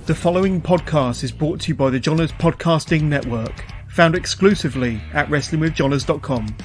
The following podcast is brought to you by the Johners Podcasting Network, found exclusively at WrestlingWithJohners.com.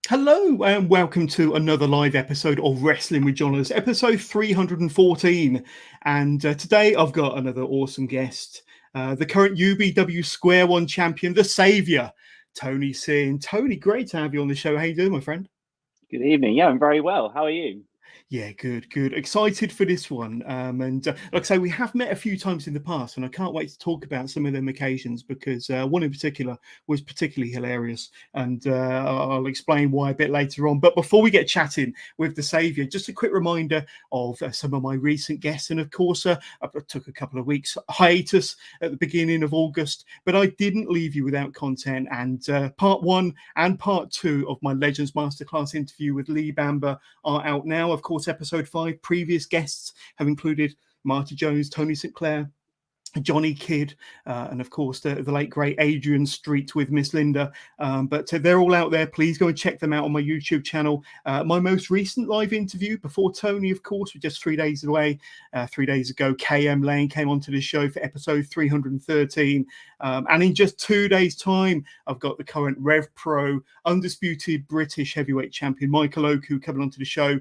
Hello and welcome to another live episode of Wrestling with Johners, episode 314. And today I've got another awesome guest, the current UBW Square One Champion, the Saviour Tony Sin. Tony, great to have you on the show. How you doing, my friend? Good evening. Yeah, I'm very well. How are you? Yeah, good. Excited for this one. And like I say, we have met a few times in the past, and I can't wait to talk about some of them occasions because one in particular was particularly hilarious. And I'll explain why a bit later on. But before we get chatting with the Saviour, just a quick reminder of some of my recent guests. And of course, I took a couple of weeks hiatus at the beginning of August, but I didn't leave you without content. And part one and part two of my Legends Masterclass interview with Lee Bamber are out now. Of course, episode 5 previous guests have included Marty Jones, Tony Sinclair, Johnny Kidd, and of course the late great Adrian Street with Miss Linda. But they're all out there. Please go and check them out on my YouTube channel. My most recent live interview before Tony, of course, was just 3 days away. 3 days ago, KM Lane came onto the show for episode 313. And in just 2 days' time, I've got the current Rev Pro undisputed British heavyweight champion Michael Oku coming onto the show.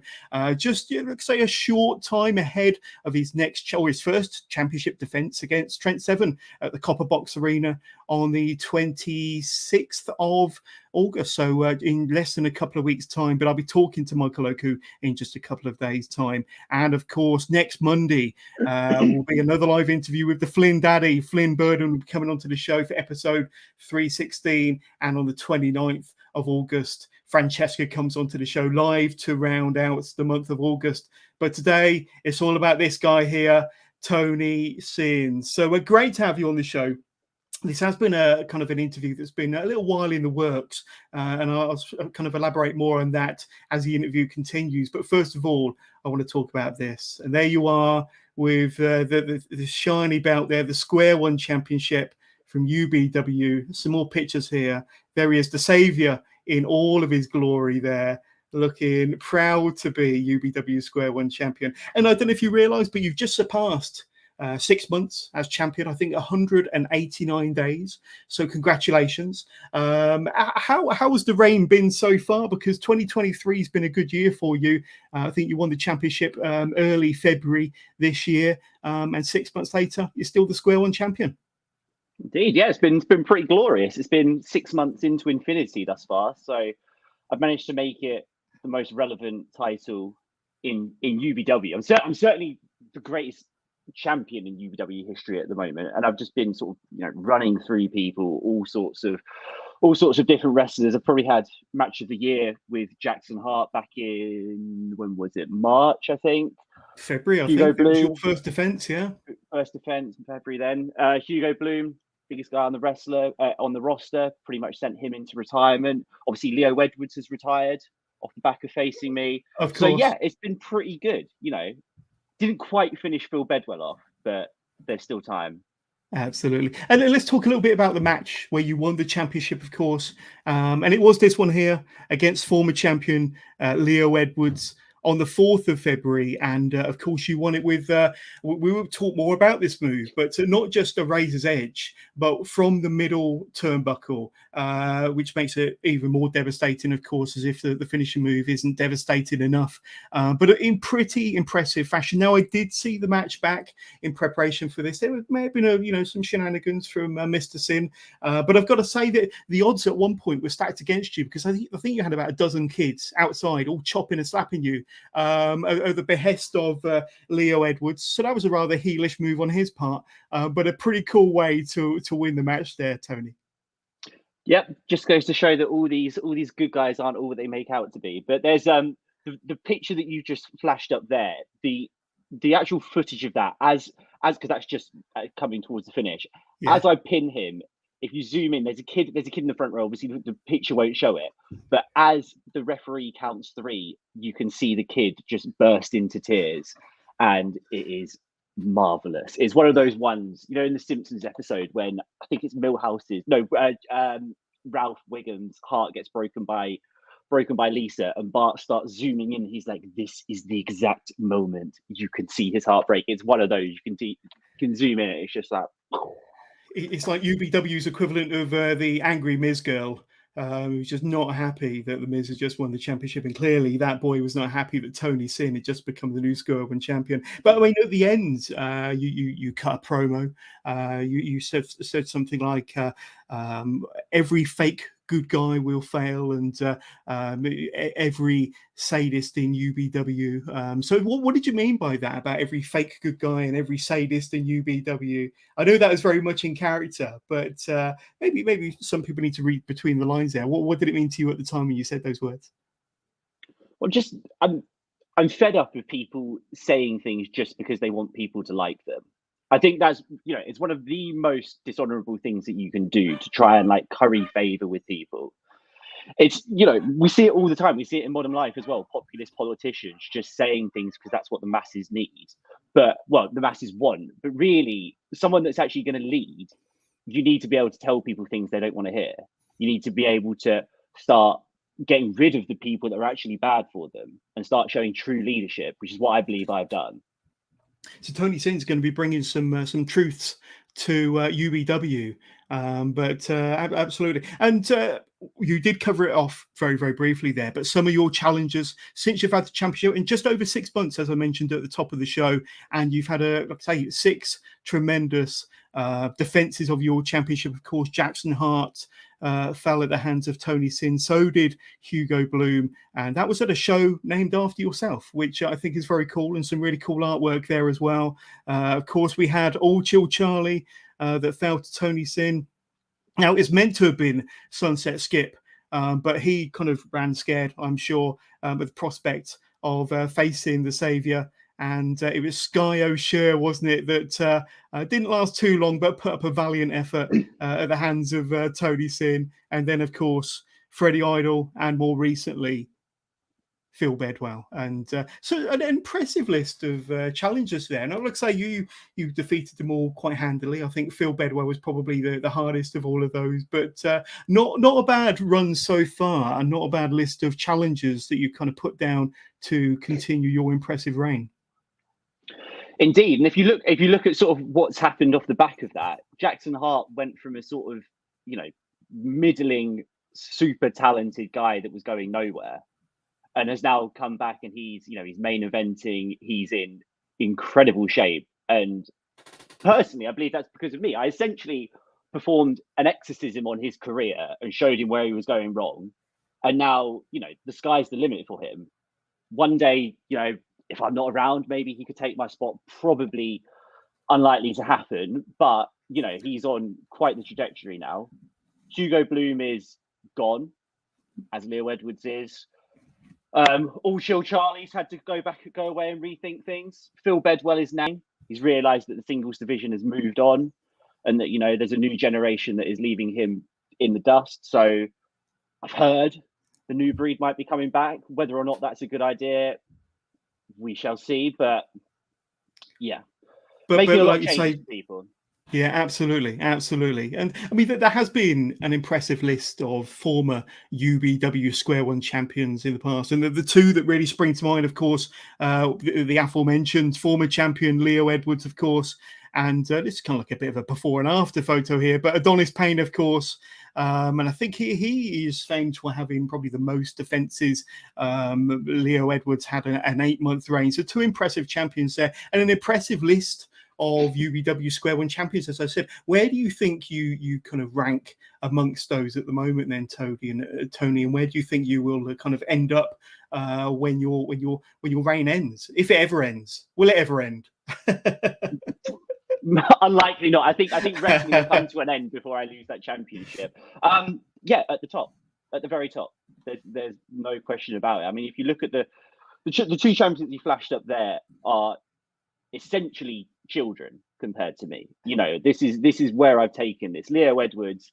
Just let's say a short time ahead of his next or his first championship defense against Trent Seven at the Copper Box Arena on the 26th of August. So in less than a couple of weeks' time, but I'll be talking to Michael Oku in just a couple of days' time. And of course, next Monday will be another live interview with the Flynn Daddy, Flynn Burden, coming onto the show for episode 316. And on the 29th of August, Francesca comes onto the show live to round out the month of August. But today, it's all about this guy here, Tony Sin. So we're great to have you on the show. This has been a kind of an interview that's been a little while in the works, and I'll kind of elaborate more on that as the interview continues. But first of all, I want to talk about this. And there you are with the shiny belt there, the Square One Championship from UBW. Some more pictures here. There he is, the Saviour in all of his glory there, looking proud to be UBW Square One Champion. And I don't know if you realise, but you've just surpassed 6 months as champion. I think 189 days. So congratulations. How has the reign been so far? Because 2023 has been a good year for you. I think you won the championship early February this year, and 6 months later, you're still the Square One champion. Indeed, yeah, it's been pretty glorious. It's been 6 months into infinity thus far, so I've managed to make it the most relevant title in UBW. I'm certainly the greatest champion in UBW history at the moment, and I've just been sort of running through people, all sorts of different wrestlers. I've probably had match of the year with Jackson Hart back in, when was it, March, I think. February, I Hugo think. Bloom, it was your first defense, yeah. First defense in February. Then Hugo Bloom, biggest guy on the roster, pretty much sent him into retirement. Obviously, Leo Edwards has retired off the back of facing me. Of course. So yeah, it's been pretty good. Didn't quite finish Phil Bedwell off, but there's still time. Absolutely. And let's talk a little bit about the match where you won the championship, of course. And it was this one here against former champion Leo Edwards on the 4th of February. And of course, you won it with, we will talk more about this move, but not just a razor's edge, but from the middle turnbuckle, which makes it even more devastating, of course, as if the finishing move isn't devastating enough. But in pretty impressive fashion. Now, I did see the match back in preparation for this. There may have been, some shenanigans from Mr. Sin, but I've got to say that the odds at one point were stacked against you because I think you had about a dozen kids outside all chopping and slapping you at the behest of Leo Edwards. So that was a rather heelish move on his part, but a pretty cool way to win the match there, Tony. Yep, just goes to show that all these good guys aren't all that they make out to be. But there's the picture that you just flashed up there, the actual footage of that as because that's just coming towards the finish. Yeah. As I pin him, if you zoom in, there's a kid in the front row. Obviously, the picture won't show it, but as the referee counts 3, you can see the kid just burst into tears, and it is marvelous. It's one of those ones, you know, in the Simpsons episode when I think it's Ralph Wiggum's heart gets broken by Lisa, and Bart starts zooming in. He's like, "This is the exact moment you can see his heart break." It's one of those you can zoom in. It's just like. It's like UBW's equivalent of the angry Miz girl, who's just not happy that the Miz has just won the championship, and clearly that boy was not happy that Tony Sin had just become the new Square One Champion. But I mean, at the end, you cut a promo. You said something like, "Every fake good guy will fail, and every sadist in UBW." So what did you mean by that, about every fake good guy and every sadist in UBW? I know that was very much in character, but maybe some people need to read between the lines there. What did it mean to you at the time when you said those words? Well, just I'm fed up with people saying things just because they want people to like them. I think that's, you know, it's one of the most dishonorable things that you can do, to try and like curry favor with people. It's, you know, we see it all the time. We see it in modern life as well. Populist politicians just saying things because that's what the masses need. But, well, the masses want. But really, someone that's actually going to lead, you need to be able to tell people things they don't want to hear. You need to be able to start getting rid of the people that are actually bad for them and start showing true leadership, which is what I believe I've done. So Tony Sin's going to be bringing some truths to UBW, but absolutely. And you did cover it off very, very briefly there, but some of your challenges since you've had the championship in just over 6 months, as I mentioned at the top of the show, and you've had like I say, 6 tremendous defenses of your championship. Of course, Jackson Hart fell at the hands of Tony Sin. So did Hugo Bloom, and that was at a show named after yourself, which I think is very cool, and some really cool artwork there as well. Of course, we had All Chill Charlie that fell to Tony Sin. Now, it's meant to have been Sunset Skip, but he kind of ran scared, I'm sure, with the prospect of facing the Saviour. And it was Sky O'Shea, wasn't it, that didn't last too long, but put up a valiant effort at the hands of Tony Sin. And then, of course, Freddie Idol, and more recently, Phil Bedwell. And so an impressive list of challengers there. And I would say you defeated them all quite handily. I think Phil Bedwell was probably the hardest of all of those, but not a bad run so far, and not a bad list of challengers that you kind of put down to continue your impressive reign. Indeed, and if you look at sort of what's happened off the back of that, Jackson Hart went from a sort of, you know, middling, super talented guy that was going nowhere, and has now come back, and he's main eventing. He's in incredible shape, and personally, I believe that's because of me. I essentially performed an exorcism on his career and showed him where he was going wrong, and now, you know, the sky's the limit for him. One day, you know, if I'm not around, maybe he could take my spot. Probably unlikely to happen, but, you know, he's on quite the trajectory now. Hugo Bloom is gone, as Leo Edwards is. All Chill Charlie's had to go away and rethink things. Phil Bedwell is now. He's realised that the singles division has moved on, and that, you know, there's a new generation that is leaving him in the dust. So I've heard the new breed might be coming back. Whether or not that's a good idea, we shall see. But yeah, making a lot of changes to people. Yeah, absolutely. And I mean, there has been an impressive list of former UBW Square One champions in the past. And the two that really spring to mind, of course, the aforementioned former champion Leo Edwards, of course. And this is kind of like a bit of a before and after photo here. But Adonis Payne, of course. And I think he is famed for having probably the most defenses. Leo Edwards had an 8-month reign. So 2 impressive champions there, and an impressive list of UBW Square One champions. As I said, where do you think you kind of rank amongst those at the moment then, Tony, and where do you think you will kind of end up when your reign ends, if it ever ends? Will it ever end? Unlikely not. I think wrestling will come to an end before I lose that championship. Yeah, at the very top. There's no question about it. I mean, if you look at the 2 champions you flashed up there, are essentially children compared to me. You know, this is where I've taken this. Leo Edwards,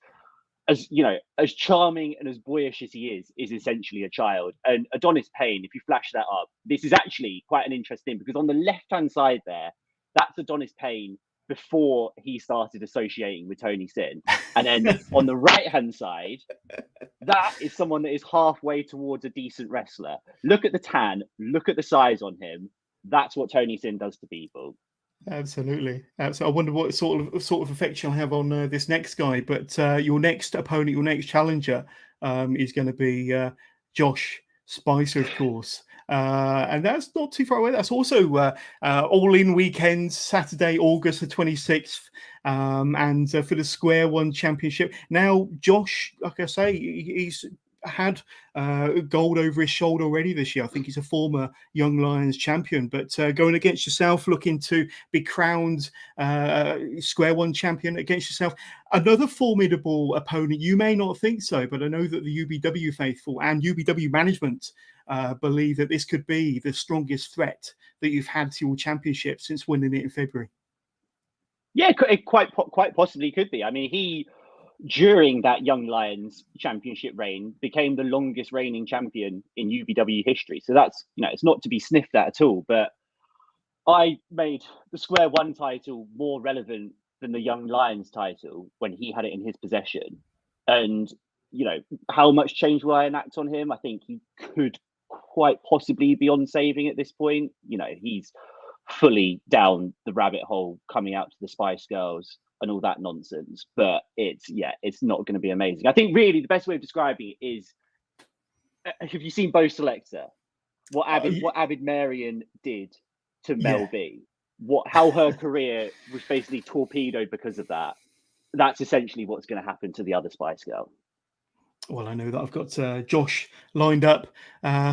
as you know, as charming and as boyish as he is essentially a child. And Adonis Payne, if you flash that up, this is actually quite an interesting, because on the left-hand side there, that's Adonis Payne before he started associating with Tony Sin. And then on the right-hand side, that is someone that is halfway towards a decent wrestler. Look at the tan, look at the size on him. That's what Tony Sin does to people. Absolutely. So I wonder what sort of effect you'll have on this next guy. But your next opponent, your next challenger, is going to be Josh Spicer, of course. And that's not too far away. That's also all-in weekend, Saturday, August the 26th, and for the Square One Championship. Now, Josh, like I say, he's had gold over his shoulder already this year. I think he's a former Young Lions champion, but going against yourself, looking to be crowned Square One champion against yourself. Another formidable opponent. You may not think so, but I know that the UBW faithful and UBW management believe that this could be the strongest threat that you've had to your championship since winning it in February. Yeah, it quite possibly could be. I mean, he, during that Young Lions championship reign, became the longest reigning champion in UBW history. So that's, you know, it's not to be sniffed at all. But I made the Square One title more relevant than the Young Lions title when he had it in his possession. And, you know, how much change will I enact on him? I think he could quite possibly be on saving at this point. You know, he's fully down the rabbit hole coming out to the Spice Girls and all that nonsense, but it's not going to be amazing. I think really the best way of describing it is, have you seen Bo Selector? What Avid Marian did to Mel B? How her career was basically torpedoed because of that. That's essentially what's going to happen to the other Spice Girl. Well, I know that I've got Josh lined up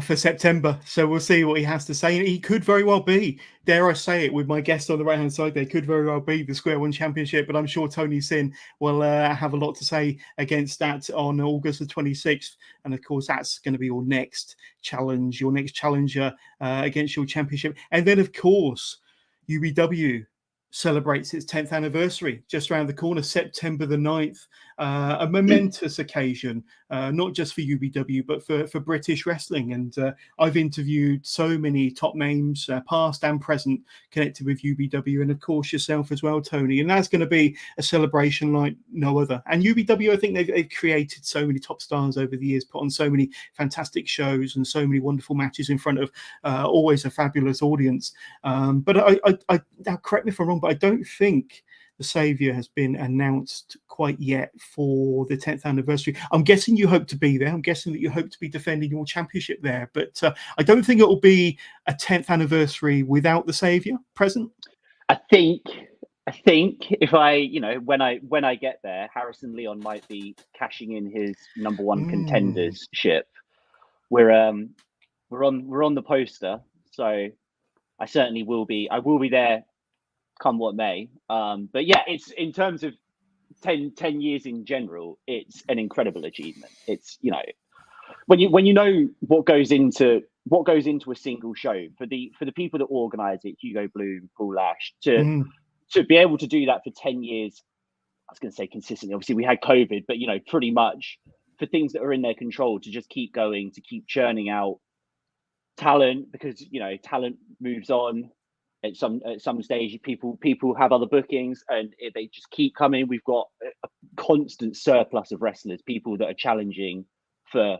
for September, so we'll see what he has to say. He could very well be, dare I say it, with my guest on the right-hand side, they could very well be the Square One Championship, but I'm sure Tony Sin will have a lot to say against that on August the 26th. And of course, that's going to be your next challenge, your next challenger against your championship. And then, of course, UBW celebrates its 10th anniversary just around the corner, September the 9th. A momentous occasion, not just for UBW, but for British wrestling. And I've interviewed so many top names, past and present, connected with UBW, and of course yourself as well, Tony. And that's going to be a celebration like no other. And UBW, I think they've created so many top stars over the years, put on so many fantastic shows and so many wonderful matches in front of always a fabulous audience. But I now correct me if I'm wrong, but I don't think the Saviour has been announced quite yet for the 10th anniversary. I'm guessing you hope to be there. I'm guessing that you hope to be defending your championship there. But I don't think it will be a 10th anniversary without the Saviour present. I think if I, you know, when I get there, Harrison Leon might be cashing in his number one contendership. We're on the poster, so I certainly will be. I will be there, come what may. But yeah, it's in terms of 10 years in general, it's an incredible achievement. It's, you know, when you know what goes into a single show, for the people that organize it, Hugo Bloom, Paul Ash, to be able to do that for 10 years, I was going to say consistently, obviously we had COVID, but, you know, pretty much for things that are in their control, to just keep going, to keep churning out talent, because, you know, talent moves on. At some stage, people have other bookings, and they just keep coming. We've got a constant surplus of wrestlers, people that are challenging for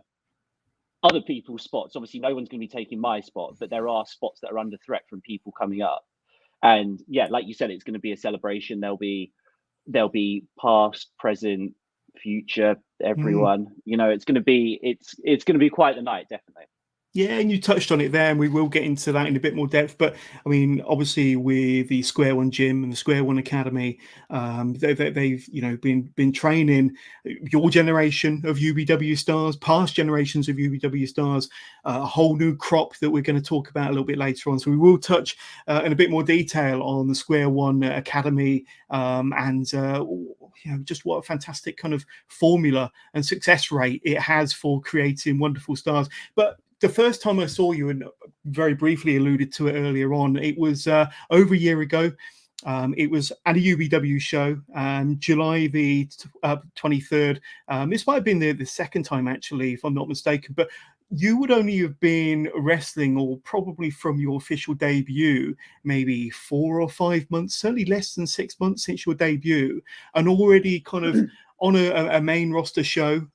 other people's spots. Obviously, no one's going to be taking my spot, but there are spots that are under threat from people coming up. And yeah, like you said, it's going to be a celebration. There'll be past, present, future, everyone. You know, it's going to be quite the night, definitely. Yeah, and you touched on it there, and we will get into that in a bit more depth. But I mean, obviously, with the Square One Gym and the Square One Academy, they've you know been training your generation of UBW stars, past generations of UBW stars, a whole new crop that we're going to talk about a little bit later on. So we will touch in a bit more detail on the Square One Academy and you know, just what a fantastic kind of formula and success rate it has for creating wonderful stars. But the first time I saw you, and very briefly alluded to it earlier on, it was over a year ago. It was at a UBW show, July the 23rd. This might have been the second time, actually, if I'm not mistaken, but you would only have been wrestling, or probably from your official debut, maybe 4 or 5 months, certainly less than 6 months since your debut, and already kind of on a main roster show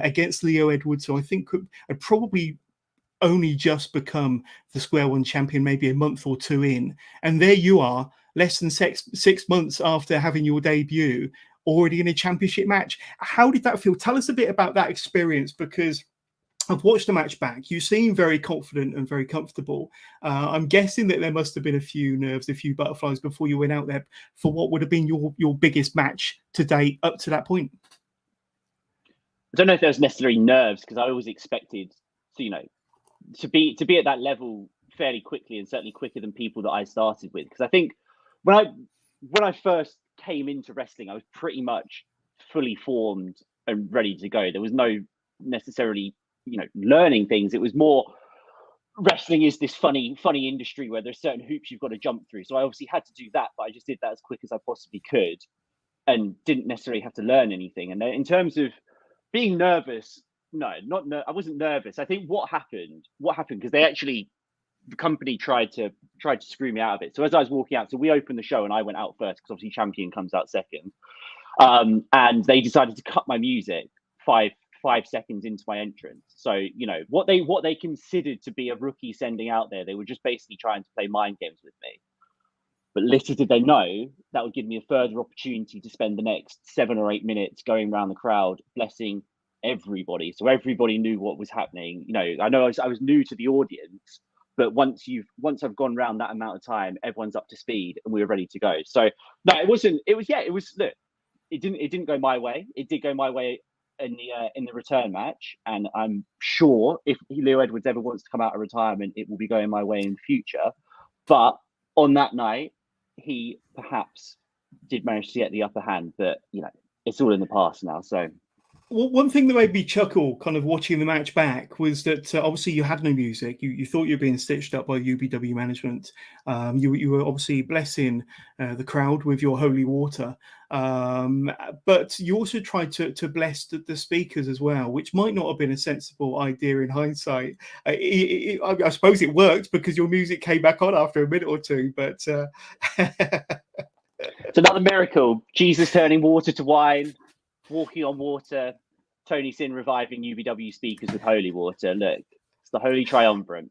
against Leo Edwards, who I think had probably only just become the Square One champion maybe a month or two in. And there you are, less than 6 months after having your debut, already in a championship match. How did that feel? Tell us a bit about that experience, because I've watched the match back. You seem very confident and very comfortable. I'm guessing that there must have been a few nerves, a few butterflies before you went out there for what would have been your biggest match to date up to that point. I don't know if there was necessarily nerves, because I always expected to be at that level fairly quickly, and certainly quicker than people that I started with. Because I think when I first came into wrestling, I was pretty much fully formed and ready to go. There was no necessarily learning things. It was more, wrestling is this funny industry where there's certain hoops you've got to jump through. So I obviously had to do that, but I just did that as quick as I possibly could and didn't necessarily have to learn anything. And in terms of being nervous, no, I wasn't nervous. I think what happened, because the company tried to screw me out of it. So as I was walking out, so we opened the show and I went out first, because obviously Champion comes out second. And they decided to cut my music five seconds into my entrance. So, what they considered to be a rookie sending out there, they were just basically trying to play mind games with me. But little did they know that would give me a further opportunity to spend the next 7 or 8 minutes going around the crowd, blessing everybody. So everybody knew what was happening. I know I was new to the audience, but once I've gone around that amount of time, everyone's up to speed and we were ready to go. So no, it was look, it didn't go my way. It did go my way in the return match, and I'm sure if Leo Edwards ever wants to come out of retirement, it will be going my way in the future. But on that night, he perhaps did manage to get the upper hand, but it's all in the past now. So well, one thing that made me chuckle kind of watching the match back was that obviously you had no music. You thought you were being stitched up by UBW management. You were obviously blessing the crowd with your holy water. But you also tried to bless the speakers as well, which might not have been a sensible idea in hindsight. I suppose it worked because your music came back on after a minute or two, but it's another miracle. Jesus turning water to wine, walking on water, Tony Sin reviving UBW speakers with holy water. Look, it's the holy triumvirate.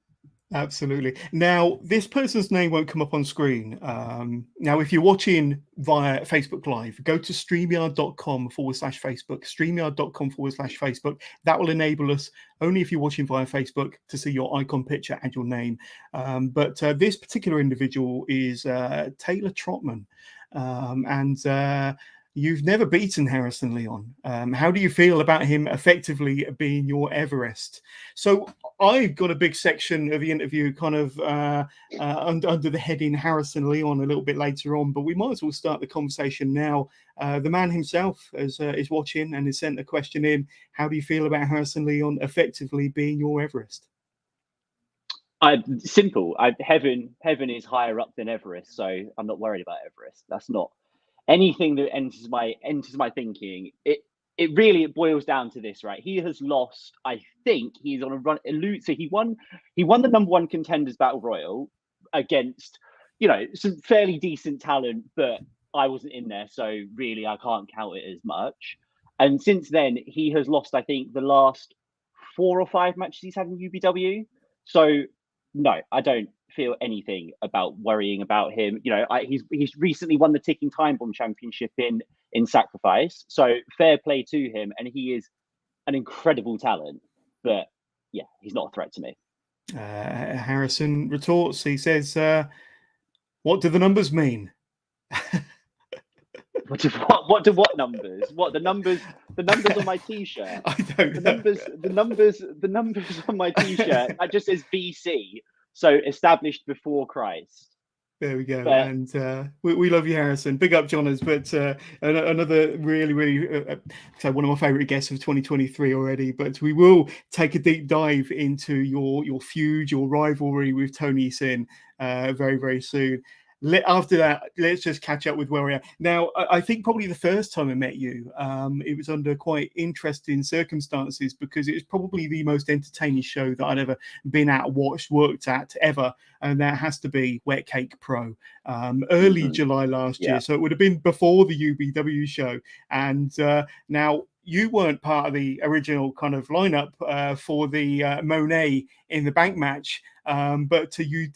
Absolutely. Now, this person's name won't come up on screen. Now, if you're watching via Facebook Live, go to streamyard.com/Facebook, streamyard.com/Facebook. That will enable us, only if you're watching via Facebook, to see your icon picture and your name. But this particular individual is Taylor Trotman. And you've never beaten Harrison Leon. How do you feel about him effectively being your Everest? So I've got a big section of the interview kind of under the heading Harrison Leon a little bit later on, but we might as well start the conversation now. The man himself is watching and has sent a question in. How do you feel about Harrison Leon effectively being your Everest? Simple. Heaven is higher up than Everest, so I'm not worried about Everest. That's not anything that enters my thinking. It really boils down to this, right? He has lost. I think he's on a run. So he won the #1 contenders battle royal against some fairly decent talent, but I wasn't in there, so really I can't count it as much. And since then he has lost, I think, the last 4 or 5 matches he's had in UBW. So no, I don't feel anything about worrying about him. He's recently won the Ticking Time Bomb Championship in Sacrifice, so fair play to him, and he is an incredible talent. But yeah, he's not a threat to me. Harrison retorts. He says, "What do the numbers mean?" What numbers? What the numbers on my t-shirt? I don't know. The numbers on my t-shirt. That just says BC, so established before Christ. There we go. And we love you, Harrison. Big up, Johners. But another really, so one of my favourite guests of 2023 already. But we will take a deep dive into your feud, your rivalry with Tony Sin very, very soon. After that, let's just catch up with where we are now. I think probably the first time I met you, it was under quite interesting circumstances, because it was probably the most entertaining show that I'd ever been at, watched, worked at ever, and that has to be Wet Cake Pro. Early July last year, so it would have been before the UBW show, and now you weren't part of the original kind of lineup for the Monet in the bank match, but you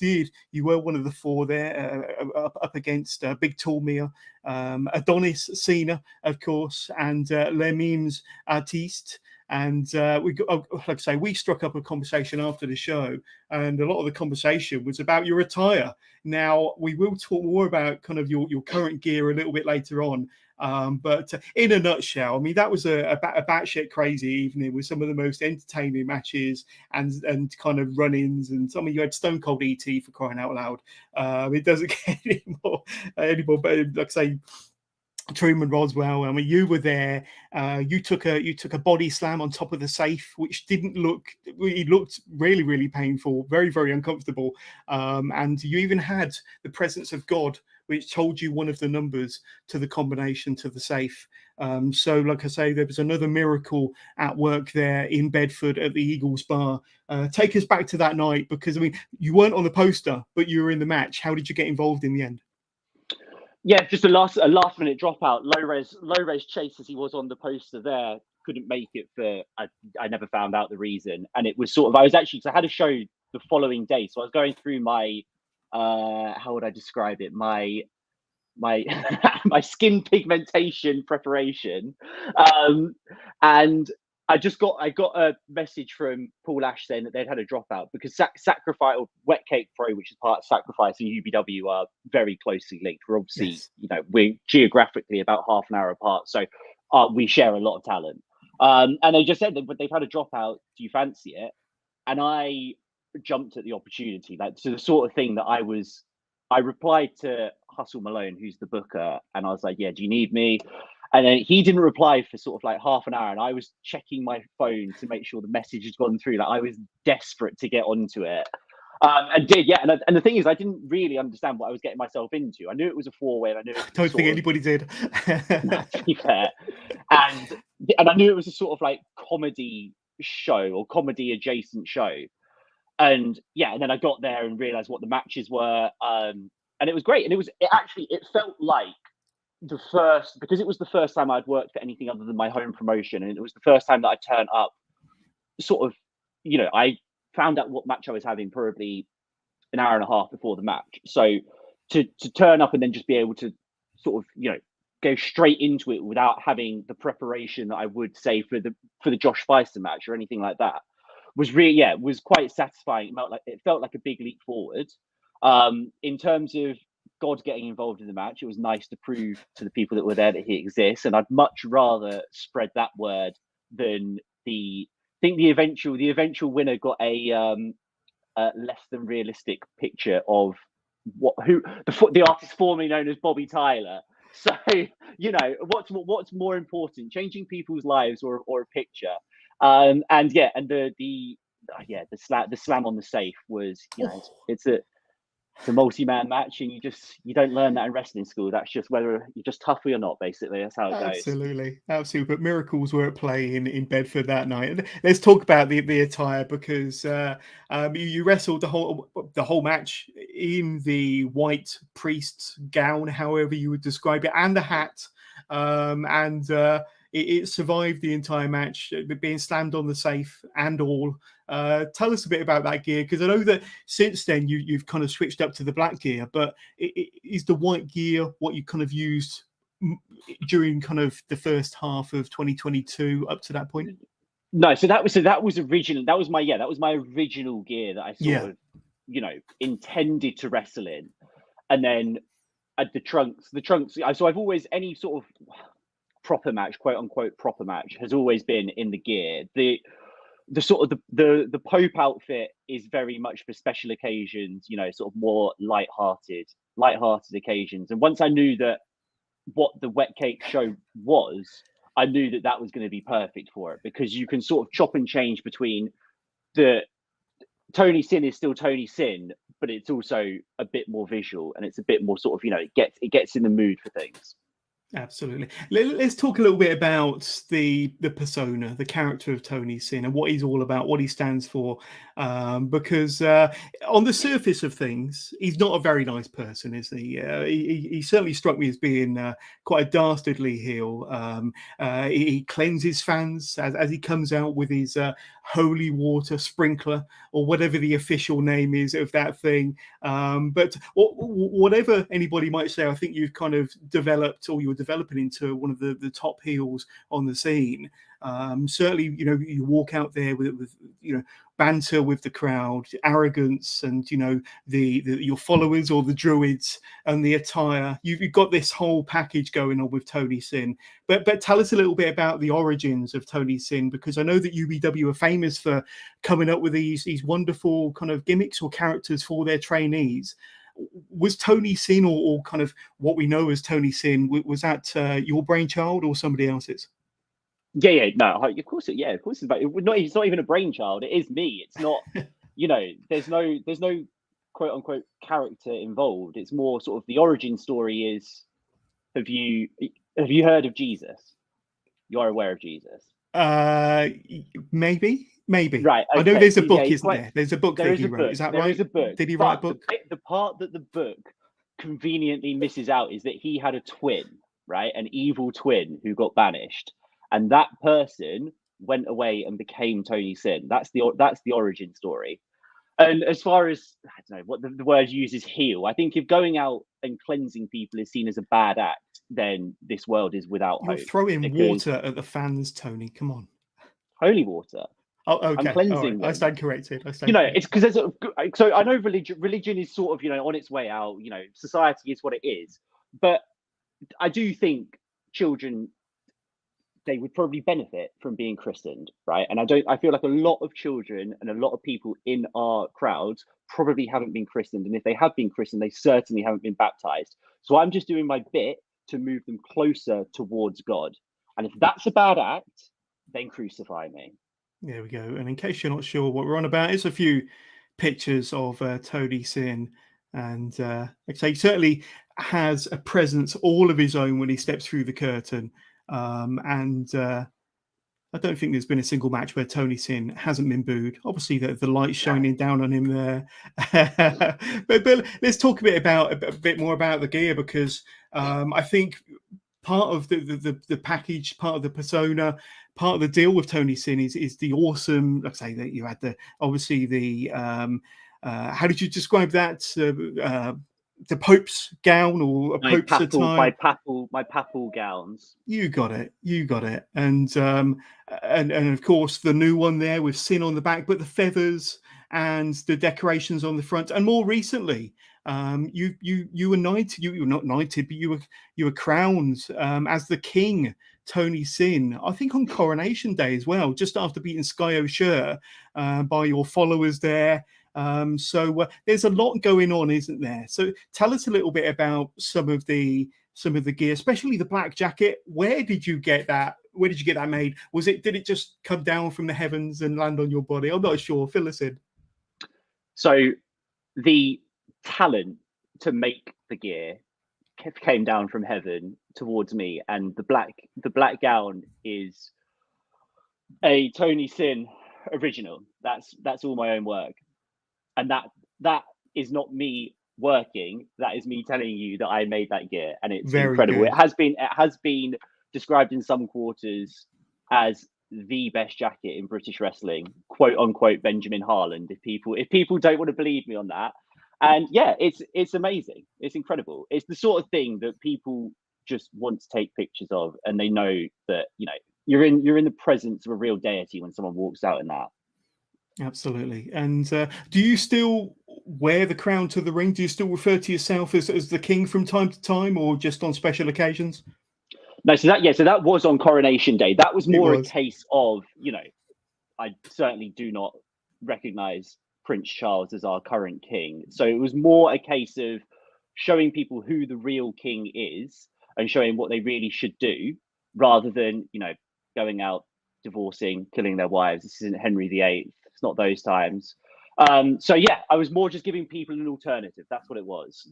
were one of the four there up against Big Tall Mia, Adonis Cena, of course, and Les Mimes Artistes. And like I say, we struck up a conversation after the show, and a lot of the conversation was about your attire. Now, we will talk more about kind of your current gear a little bit later on. But in a nutshell, I mean, that was a batshit crazy evening with some of the most entertaining matches and kind of run-ins, and some of you had Stone Cold ET, for crying out loud. It doesn't get any more, but like I say, Truman Roswell. I mean, you were there. You took a body slam on top of the safe, which looked really, really painful, very, very uncomfortable. And you even had the presence of God, which told you one of the numbers to the combination to the safe. So, like I say, there was another miracle at work there in Bedford at the Eagles Bar. Take us back to that night, because I mean, you weren't on the poster, but you were in the match. How did you get involved in the end? Yeah, just a last minute dropout. Low res Chase, as he was on the poster there, couldn't make it for. I never found out the reason, and it was sort of. So I had a show the following day, so I was going through my how would I describe it? My my skin pigmentation preparation, and I got a message from Paul Ash saying that they'd had a dropout, because Sacrifice, or Wet Cake Pro, which is part of Sacrifice, and UBW are very closely linked. We're obviously, we're geographically about half an hour apart, so we share a lot of talent. And they just said that they've had a dropout. Do you fancy it? And I jumped at the opportunity, so the sort of thing that I replied to Hustle Malone, who's the booker, and I was like, yeah, do you need me? And then he didn't reply for sort of like half an hour, and I was checking my phone to make sure the message had gone through. Like, I was desperate to get onto it, and did, yeah. And the thing is, I didn't really understand what I was getting myself into. I knew it was a four-way, and I knew it was don't think anybody did. To be fair, and I knew it was a sort of like comedy show or comedy adjacent show. And yeah, and then I got there and realized what the matches were, and it was great. And it felt like because it was the first time I'd worked for anything other than my home promotion, and it was the first time that I turned up sort of, I found out what match I was having probably an hour and a half before the match. So to turn up and then just be able to sort of, go straight into it without having the preparation that I would say for the Josh Feister match or anything like that was really, was quite satisfying. It felt like a big leap forward. In terms of God getting involved in the match, it was nice to prove to the people that were there that he exists, and I'd much rather spread that word than the eventual winner got a less than realistic picture of the artist formerly known as Bobby Tyler. So what's more important, changing people's lives or a picture? And the slam on the safe was, it's a multi-man match, and you don't learn that in wrestling school. That's just whether you're just tough or you're not, basically. That's how it goes. Absolutely. But miracles were at play in Bedford that night. And let's talk about the attire, because you wrestled the whole match in the white priest's gown, however you would describe it, and the hat, it survived the entire match, being slammed on the safe and all. Tell us a bit about that gear, because I know that since then you've kind of switched up to the black gear, but is the white gear what you kind of used during kind of the first half of 2022 up to that point? No, so that was original. That was my original gear that I sort of, intended to wrestle in, and then the trunks. So I've always, any sort of proper match, quote unquote proper match, has always been in the gear. The sort of the Pope outfit is very much for special occasions, sort of more light-hearted occasions. And once I knew that what the Wet Cake show was, I knew that was going to be perfect for it, because you can sort of chop and change between the Tony Sin is still Tony Sin, but it's also a bit more visual, and it's a bit more sort of, it gets in the mood for things. Absolutely. Let's talk a little bit about the persona, the character of Tony Sin, and what he's all about, what he stands for. Because on the surface of things, he's not a very nice person, is he? He certainly struck me as being quite a dastardly heel. He cleanses fans as he comes out with his holy water sprinkler, or whatever the official name is of that thing. But whatever anybody might say, I think you've kind of developed, or you're developing into one of the top heels on the scene. Certainly, you walk out there with banter with the crowd, arrogance, and your followers or the druids and the attire. You've got this whole package going on with Tony Sin. But tell us a little bit about the origins of Tony Sin, because I know that UBW are famous for coming up with these wonderful kind of gimmicks or characters for their trainees. Was Tony Sin, or kind of what we know as Tony Sin, was that your brainchild or somebody else's? Yeah, no, of course it's about, it's not even a brainchild. It is me. It's not, there's no quote unquote character involved. It's more sort of the origin story is, have you heard of Jesus? You are aware of Jesus? Maybe. Right. Okay. I know there's a book, isn't there? There's a book that he wrote. Is that right? There is a book. Did he write a book? The part that the book conveniently misses out is that he had a twin, right? An evil twin who got banished. And that person went away and became Tony Sin. That's the origin story. And as far as, I don't know what the word uses, heel, I think if going out and cleansing people is seen as a bad act, then this world is without hope. You're throwing water at the fans, Tony. Come on. Holy water. Oh, okay. I'm cleansing them. I stand corrected. It's because so I know religion is sort of, on its way out. Society is what it is. But I do think children, they would probably benefit from being christened, right? And I feel like a lot of children and a lot of people in our crowds probably haven't been christened. And if they have been christened, they certainly haven't been baptized. So I'm just doing my bit to move them closer towards God. And if that's a bad act, then crucify me. There we go. And in case you're not sure what we're on about, it's a few pictures of Tony Sin. And like I say, he certainly has a presence all of his own when he steps through the curtain. And I don't think there's been a single match where Tony Sin hasn't been booed. Obviously, the light shining down on him there. but let's talk a bit more about the gear, because I think part of the package, part of the persona, part of the deal with Tony Sin is the awesome. Like I say, that you had the how did you describe that? The Pope's gown, or a Pope's attire? My papal gowns. You got it. And of course the new one there with Sin on the back, but the feathers and the decorations on the front. And more recently, you were knighted. You were not knighted, but you were crowned as the King Tony Sin, I think on Coronation Day as well, just after beating Sky O'Shea by your followers there. So there's a lot going on, isn't there? So tell us a little bit about some of the gear, especially the black jacket. Where did you get that? Where did you get that made? Did it just come down from the heavens and land on your body? I'm not sure. Fill us in. So the talent to make the gear came down from heaven towards me, and the black gown is a Tony Sin original. That's all my own work. And that is not me working. That is me telling you that I made that gear, and it's very incredible. Good. It has been described in some quarters as the best jacket in British wrestling, quote unquote Benjamin Harland. If people don't want to believe me on that, and yeah, it's amazing. It's incredible. It's the sort of thing that people just want to take pictures of, and they know that you're in the presence of a real deity when someone walks out in that. Absolutely. And do you still wear the crown to the ring? Do you still refer to yourself as the king from time to time, or just on special occasions? No, so that was on Coronation Day. That was more a case of, I certainly do not recognize Prince Charles as our current king. So it was more a case of showing people who the real king is and showing what they really should do, rather than, going out, divorcing, killing their wives. This isn't Henry VIII. It's not those times. So yeah, I was more just giving people an alternative. That's what it was.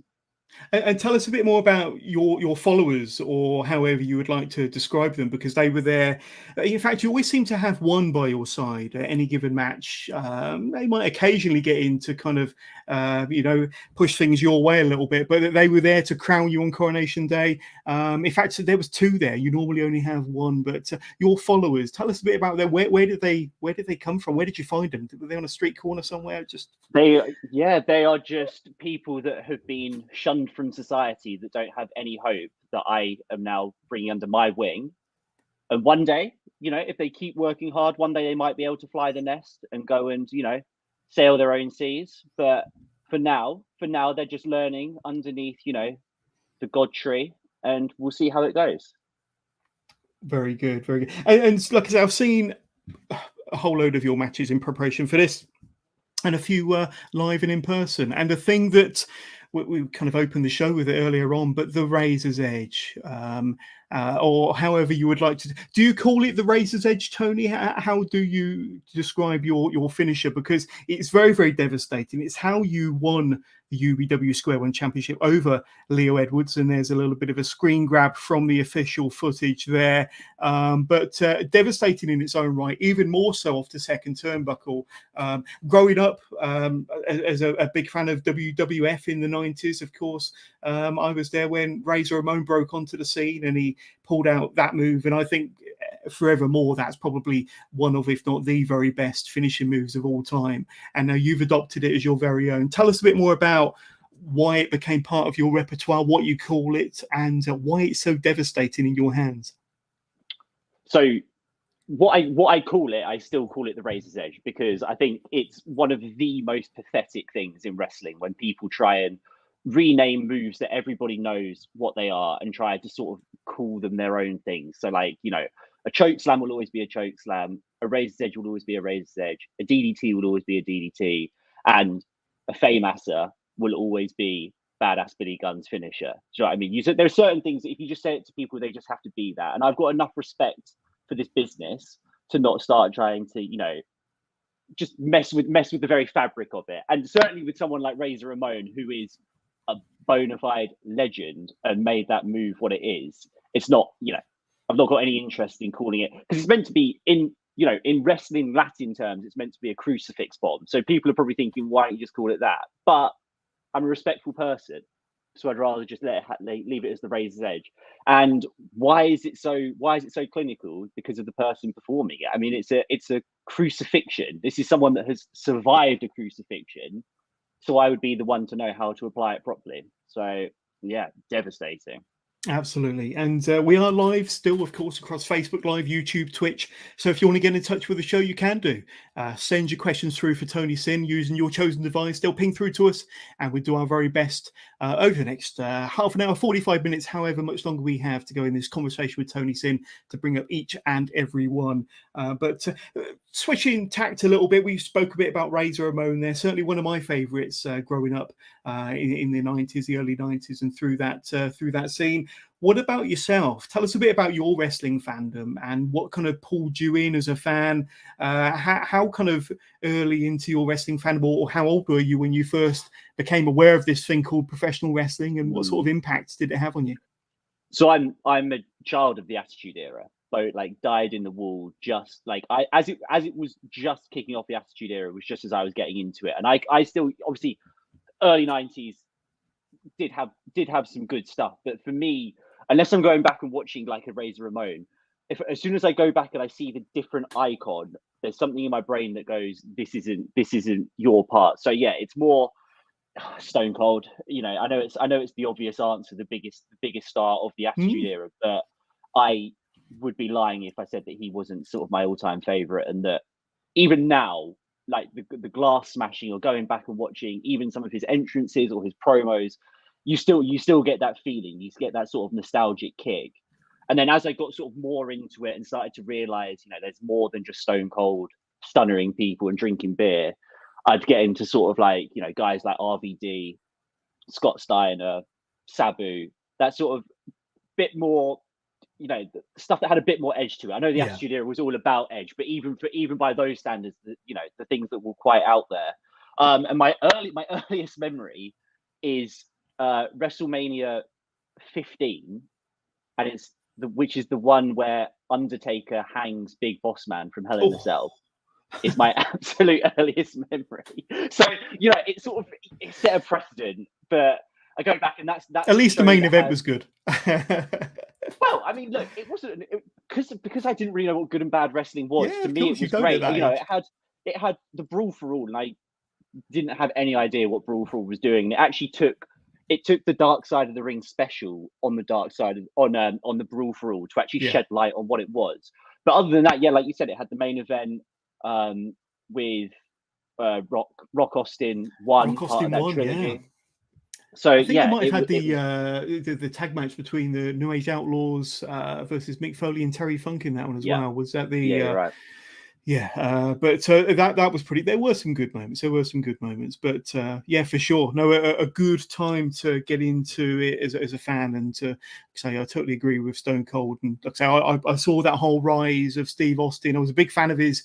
And tell us a bit more about your followers, or however you would like to describe them, because they were there. In fact, you always seem to have one by your side at any given match. They might occasionally get in to kind of, push things your way a little bit, but they were there to crown you on Coronation Day. In fact, there was two there. You normally only have one, but your followers. Tell us a bit about them. Where did they come from? Where did you find them? Were they on a street corner somewhere? They are just people that have been shunned from society, that don't have any hope, that I am now bringing under my wing. And one day, if they keep working hard, one day they might be able to fly the nest and go and, sail their own seas. But for now, they're just learning underneath, the God tree, and we'll see how it goes. Very good, very good. And like I say, I've seen a whole load of your matches in preparation for this, and a few live and in person. And the thing that we kind of opened the show with it earlier on, but the Razor's Edge, or however you would like to. Do you call it the Razor's Edge, Tony? How do you describe your finisher? Because it's very, very devastating. It's how you won the UBW Square One Championship over Leo Edwards, and there's a little bit of a screen grab from the official footage there, but devastating in its own right, even more so off the second turnbuckle. Growing up as a big fan of WWF in the 90s, of course, I was there when Razor Ramon broke onto the scene and he pulled out that move, and I think forevermore that's probably one of, if not the very best finishing moves of all time, and now you've adopted it as your very own. Tell us a bit more about why it became part of your repertoire, what you call it, and why it's so devastating in your hands. So what I call it, I still call it the Razor's Edge, because I think it's one of the most pathetic things in wrestling when people try and rename moves that everybody knows what they are and try to sort of call them their own things. So like, a choke slam will always be a choke slam, a Razor's Edge will always be a Razor's Edge, a DDT will always be a DDT, and a Fameasser will always be Badass Billy Gunn's finisher. Do you know what I mean? There are certain things that if you just say it to people, they just have to be that. And I've got enough respect for this business to not start trying to, just mess with the very fabric of it. And certainly with someone like Razor Ramon, who is a bona fide legend and made that move what it is, it's not, I've not got any interest in calling it, because it's meant to be in wrestling Latin terms, it's meant to be a crucifix bomb. So people are probably thinking, why don't you just call it that? But I'm a respectful person, so I'd rather just leave it as the Razor's Edge. And why is it so clinical? Because of the person performing it. I mean, it's a crucifixion. This is someone that has survived a crucifixion, so I would be the one to know how to apply it properly. So yeah, devastating. Absolutely. And we are live still, of course, across Facebook Live, YouTube, Twitch. So if you want to get in touch with the show, you can do. Send your questions through for Tony Sin using your chosen device. They'll ping through to us, and we'll do our very best over the next half an hour, 45 minutes, however much longer we have to go in this conversation with Tony Sin to bring up each and every one. But switching tact a little bit, we spoke a bit about Razor Ramon there. Certainly one of my favourites growing up in the 90s, the early 90s, and through that scene. What about yourself? Tell us a bit about your wrestling fandom and what kind of pulled you in as a fan. How kind of early into your wrestling fandom, or how old were you when you first became aware of this thing called professional wrestling, and what sort of impact did it have on you? So I'm a child of the Attitude Era. So like dyed in the wool, just like as it was just kicking off, the Attitude Era was just as I was getting into it, and I still, obviously early 90s did have some good stuff, but for me, unless I'm going back and watching like a Razor Ramon, as soon as I go back and I see the different icon, there's something in my brain that goes, this isn't your part. So yeah, it's more Stone Cold. I know it's the obvious answer, the biggest star of the Attitude Era, but I would be lying if I said that he wasn't sort of my all-time favorite, and that even now, like the glass smashing, or going back and watching even some of his entrances or his promos, you still get that feeling. You get that sort of nostalgic kick. And then as I got sort of more into it and started to realize, there's more than just Stone Cold stunnering people and drinking beer, I'd get into sort of like, guys like RVD, Scott Steiner, Sabu, that sort of bit more, stuff that had a bit more edge to it. I know the Attitude Era was all about edge, but even by those standards, the things that were quite out there, And my earliest memory is WrestleMania 15, and which is the one where Undertaker hangs Big Boss Man from Hell in a Cell. It's my absolute earliest memory. So it sort of set a precedent. But I go back, and that's at least the main event was good. Well, I mean, look, it wasn't because I didn't really know what good and bad wrestling was. Yeah, to me, it was great. It had the Brawl for All, and I didn't have any idea what Brawl for All was doing. It actually took the Dark Side of the Ring special on the dark side on the Brawl for All to actually shed light on what it was. But other than that, like you said, it had the main event with Rock Austin won part of that trilogy. Yeah. So I think they might have had the tag match between the New Age Outlaws versus Mick Foley and Terry Funk in that one as well. Was that the? Yeah, you're right. Yeah, but that was pretty. There were some good moments. But yeah, for sure. No, a good time to get into it as a fan, and to say I totally agree with Stone Cold. And like I say, I saw that whole rise of Steve Austin. I was a big fan of his.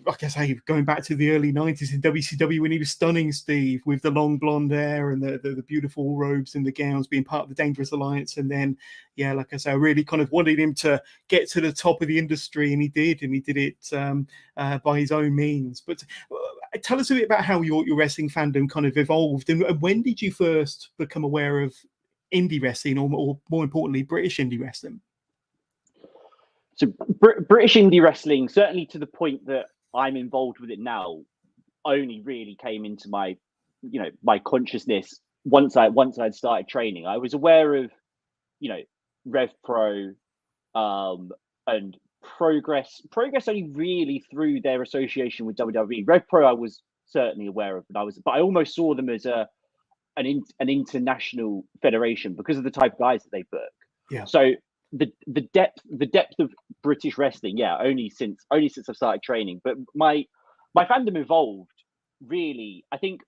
Like I say, going back to the early 90s in WCW when he was stunning Steve with the long blonde hair and the beautiful robes and the gowns, being part of the Dangerous Alliance. And then, yeah, like I say, I really kind of wanted him to get to the top of the industry, and he did it by his own means. But tell us a bit about how your wrestling fandom kind of evolved, and when did you first become aware of indie wrestling, or more importantly, British indie wrestling? So British indie wrestling, certainly to the point that I'm involved with it now, only really came into my consciousness once I'd started training. I was aware of, Rev Pro, and Progress only really through their association with WWE. Rev Pro I was certainly aware of, but I almost saw them as an international federation because of the type of guys that they book. Yeah. So the depth of British wrestling, only since I've started training. But my fandom evolved really, I think.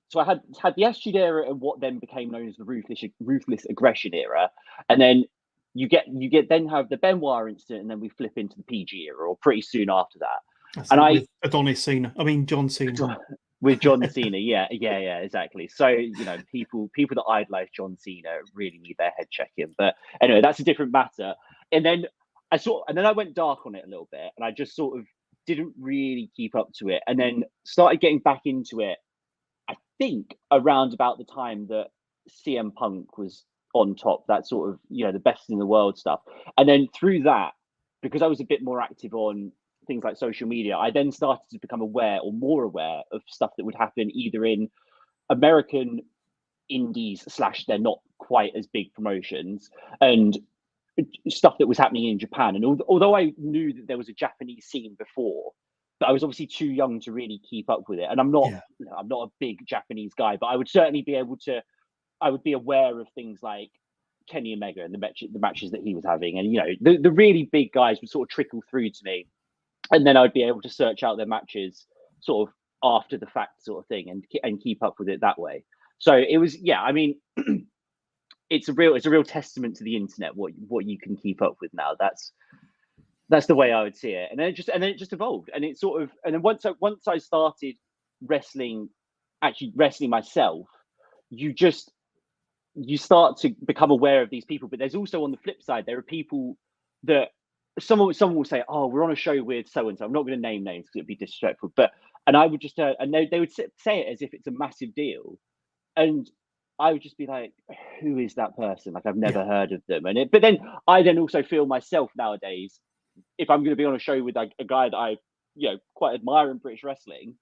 So I had the Attitude Era and what then became known as the ruthless aggression era, and then you then have the Benoit incident, and then we flip into the PG era, or pretty soon after that. With John Cena. With John Cena, yeah, exactly. So people that idolize John Cena really need their head checking. But anyway, that's a different matter. And then I went dark on it a little bit, and I just sort of didn't really keep up to it, and then started getting back into it. I think around about the time that CM Punk was on top, that sort of the best in the world stuff, and then through that, because I was a bit more active on things like social media, I then started to become more aware of stuff that would happen either in American indies / they're not quite as big promotions, and stuff that was happening in Japan. And although I knew that there was a Japanese scene before, but I was obviously too young to really keep up with it. And I'm not a big Japanese guy, but I would certainly be able to. I would be aware of things like Kenny Omega and the matches that he was having, and the really big guys would sort of trickle through to me. And then I'd be able to search out their matches sort of after the fact sort of thing, and keep up with it that way. So it was, it's a real testament to the internet, what you can keep up with now. That's the way I would see it. And then it just evolved, and it sort of, and then once I started wrestling myself, you start to become aware of these people. But there's also, on the flip side, there are people that someone will say, "Oh, we're on a show with so and so." I'm not going to name names because it'd be disrespectful, and I would just and they would say it as if it's a massive deal, and I would just be like, "Who is that person? Like, I've never heard of them." But then I also feel myself nowadays, if I'm going to be on a show with like a guy that I quite admire in British wrestling,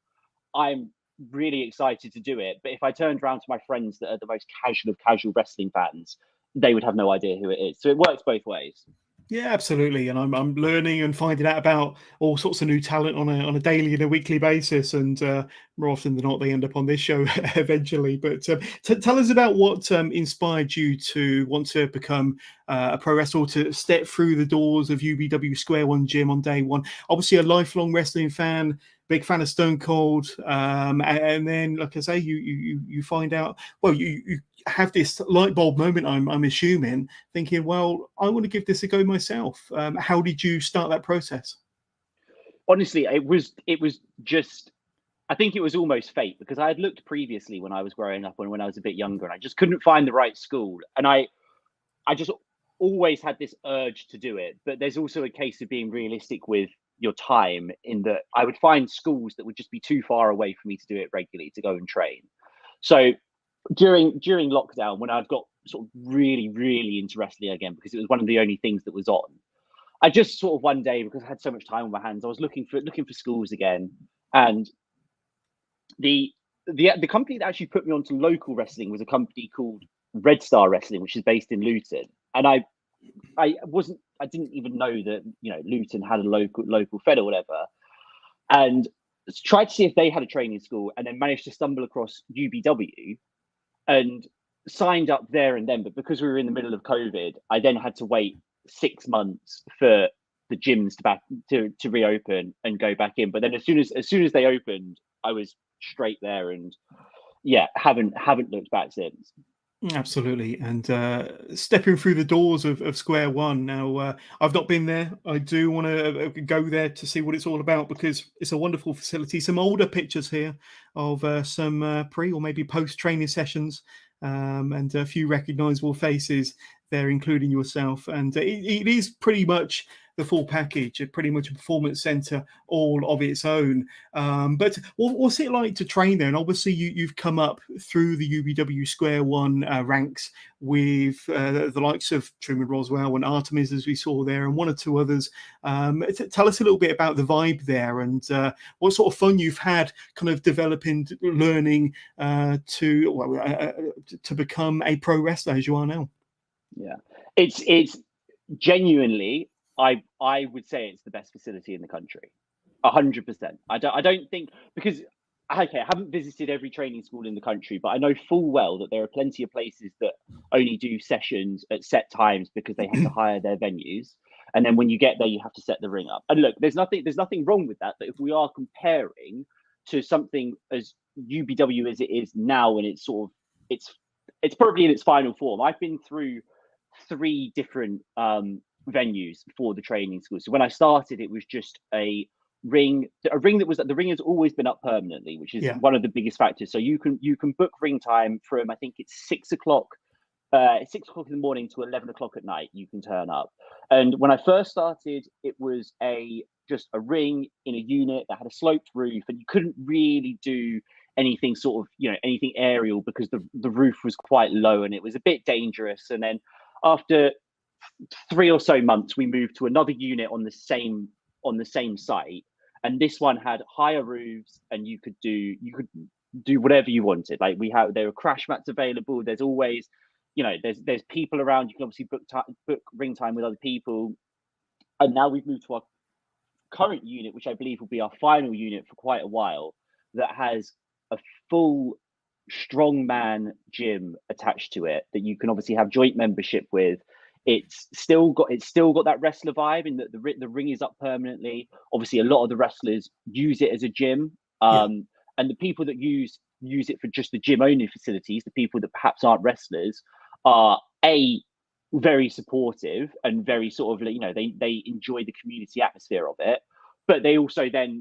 I'm really excited to do it. But if I turned around to my friends that are the most casual wrestling fans, they would have no idea who it is. So it works both ways. Yeah, absolutely, and I'm learning and finding out about all sorts of new talent on a daily and a weekly basis, and more often than not, they end up on this show eventually. But tell us about what inspired you to want to become a pro wrestler, to step through the doors of UBW Square One Gym on day one. Obviously, a lifelong wrestling fan, big fan of Stone Cold, and then, like I say, you find out. Well, you have this light bulb moment, I'm assuming, thinking, well, I want to give this a go myself. How did you start that process? Honestly, it was just I think it was almost fate, because I had looked previously when I was growing up and when I was a bit younger, and I just couldn't find the right school. And I just always had this urge to do it. But there's also a case of being realistic with your time, in that I would find schools that would just be too far away for me to do it regularly, to go and train. So during lockdown, when I'd got sort of really into wrestling again, because it was one of the only things that was on, I just sort of one day, because I had so much time on my hands, I was looking for schools again. And the company that actually put me onto local wrestling was a company called Red Star Wrestling, which is based in Luton. And I didn't even know that, you know, Luton had a local fed or whatever, and tried to see if they had a training school, and then managed to stumble across UBW and signed up there and then. But because we were in the middle of COVID, I then had to wait 6 months for the gyms to reopen and go back in. But then as soon as they opened, I was straight there, and yeah, haven't looked back since. Absolutely. And stepping through the doors of Square One now, I've not been there. I do want to go there to see what it's all about, because it's a wonderful facility. Some older pictures here of some pre or maybe post training sessions, and a few recognizable faces there, including yourself. And it is pretty much the full package, pretty much a performance center all of its own. But what's it like to train there? And obviously you've come up through the UBW Square One ranks with the likes of Truman Roswell and Artemis, as we saw there, and one or two others. Tell us a little bit about the vibe there, and what sort of fun you've had kind of developing, learning to become a pro wrestler as you are now. Yeah, it's genuinely, I would say it's the best facility in the country, 100%. I don't think, because okay, I haven't visited every training school in the country, but I know full well that there are plenty of places that only do sessions at set times because they have to hire their venues, and then when you get there, you have to set the ring up. And look, there's nothing wrong with that. But if we are comparing to something as UBW as it is now, and it's sort of it's probably in its final form. I've been through 3 different venues for the training school. So when I started, it was just a ring that was, the ring has always been up permanently, which is one of the biggest factors. So you can book ring time from, I think it's 6 o'clock in the morning to 11 o'clock at night. You can turn up. And when I first started, it was just a ring in a unit that had a sloped roof, and you couldn't really do anything sort of, anything aerial, because the roof was quite low and it was a bit dangerous. And then after 3 or so months, we moved to another unit on the same site, and this one had higher roofs, and you could do whatever you wanted. Like there were crash mats available. There's always, there's people around. You can obviously book ring time with other people. And now we've moved to our current unit, which I believe will be our final unit for quite a while, that has a full strongman gym attached to it that you can obviously have joint membership with. It's still got that wrestler vibe, in that the ring is up permanently. Obviously, a lot of the wrestlers use it as a gym, and the people that use it for just the gym only facilities, the people that perhaps aren't wrestlers, are very supportive and very sort of, they enjoy the community atmosphere of it, but they also then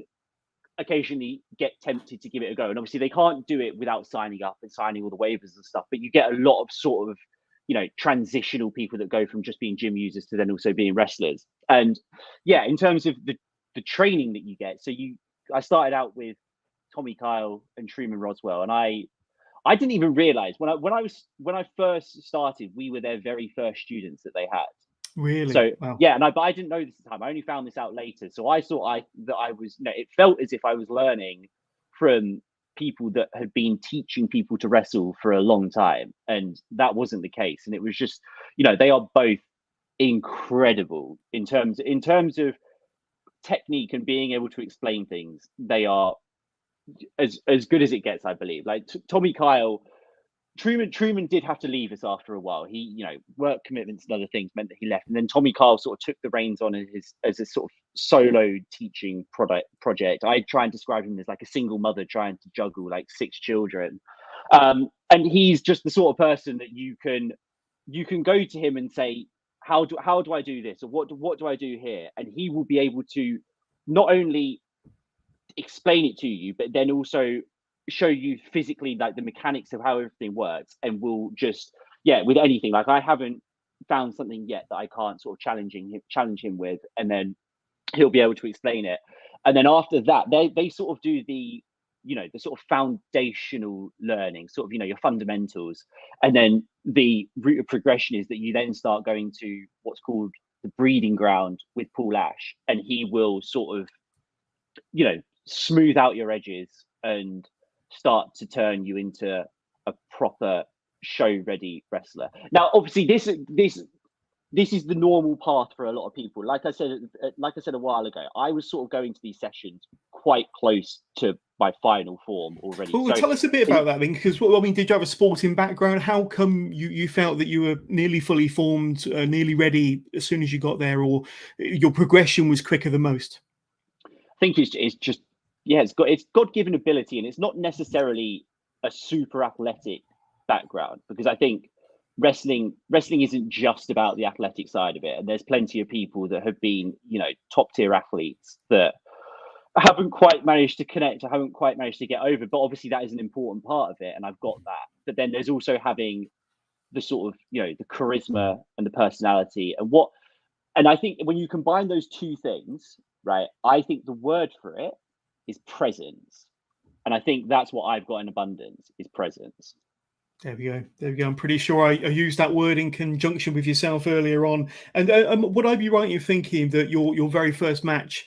occasionally get tempted to give it a go. And obviously they can't do it without signing up and signing all the waivers and stuff, but you get a lot of sort of, transitional people that go from just being gym users to then also being wrestlers. And yeah, in terms of the training that you get, so I started out with Tommy Kyle and Truman Roswell, and I didn't even realize when I first started, we were their very first students that they had. Really? So wow. Yeah, but I didn't know this at the time. I only found this out later. So I thought that I was, it felt as if I was learning from people that had been teaching people to wrestle for a long time, and that wasn't the case. And it was just, they are both incredible in terms of technique and being able to explain things. They are as good as it gets, I believe. Like Tommy Kyle, Truman did have to leave us after a while. He, work commitments and other things meant that he left. And then Tommy Kyle sort of took the reins on as a sort of solo teaching project. I try and describe him as like a single mother trying to juggle like 6 children. And he's just the sort of person that you can go to him and say, how do I do this? Or what do I do here? And he will be able to not only explain it to you, but then also show you physically like the mechanics of how everything works, and will just with anything. Like I haven't found something yet that I can't sort of challenge him with, and then he'll be able to explain it. And then after that, they sort of do the the sort of foundational learning, sort of your fundamentals, and then the route of progression is that you then start going to what's called the breeding ground with Paul Ash, and he will sort of smooth out your edges and start to turn you into a proper show ready wrestler. Now obviously this is the normal path for a lot of people. Like I said a while ago, I was sort of going to these sessions quite close to my final form already. Well, tell us a bit about that, then, because I mean, did you have a sporting background? How come you felt that you were nearly fully formed, nearly ready as soon as you got there, or your progression was quicker than most? I think it's just it's God-given ability, and it's not necessarily a super athletic background, because I think wrestling isn't just about the athletic side of it, and there's plenty of people that have been top tier athletes that haven't quite managed to connect, or haven't quite managed to get over, but obviously that is an important part of it, and I've got that. But then there's also having the sort of the charisma and the personality, and I think when you combine those two things, right, I think the word for it is presence, and I think that's what I've got in abundance, is presence. There we go. I'm pretty sure I used that word in conjunction with yourself earlier on. And would I be right in thinking that your very first match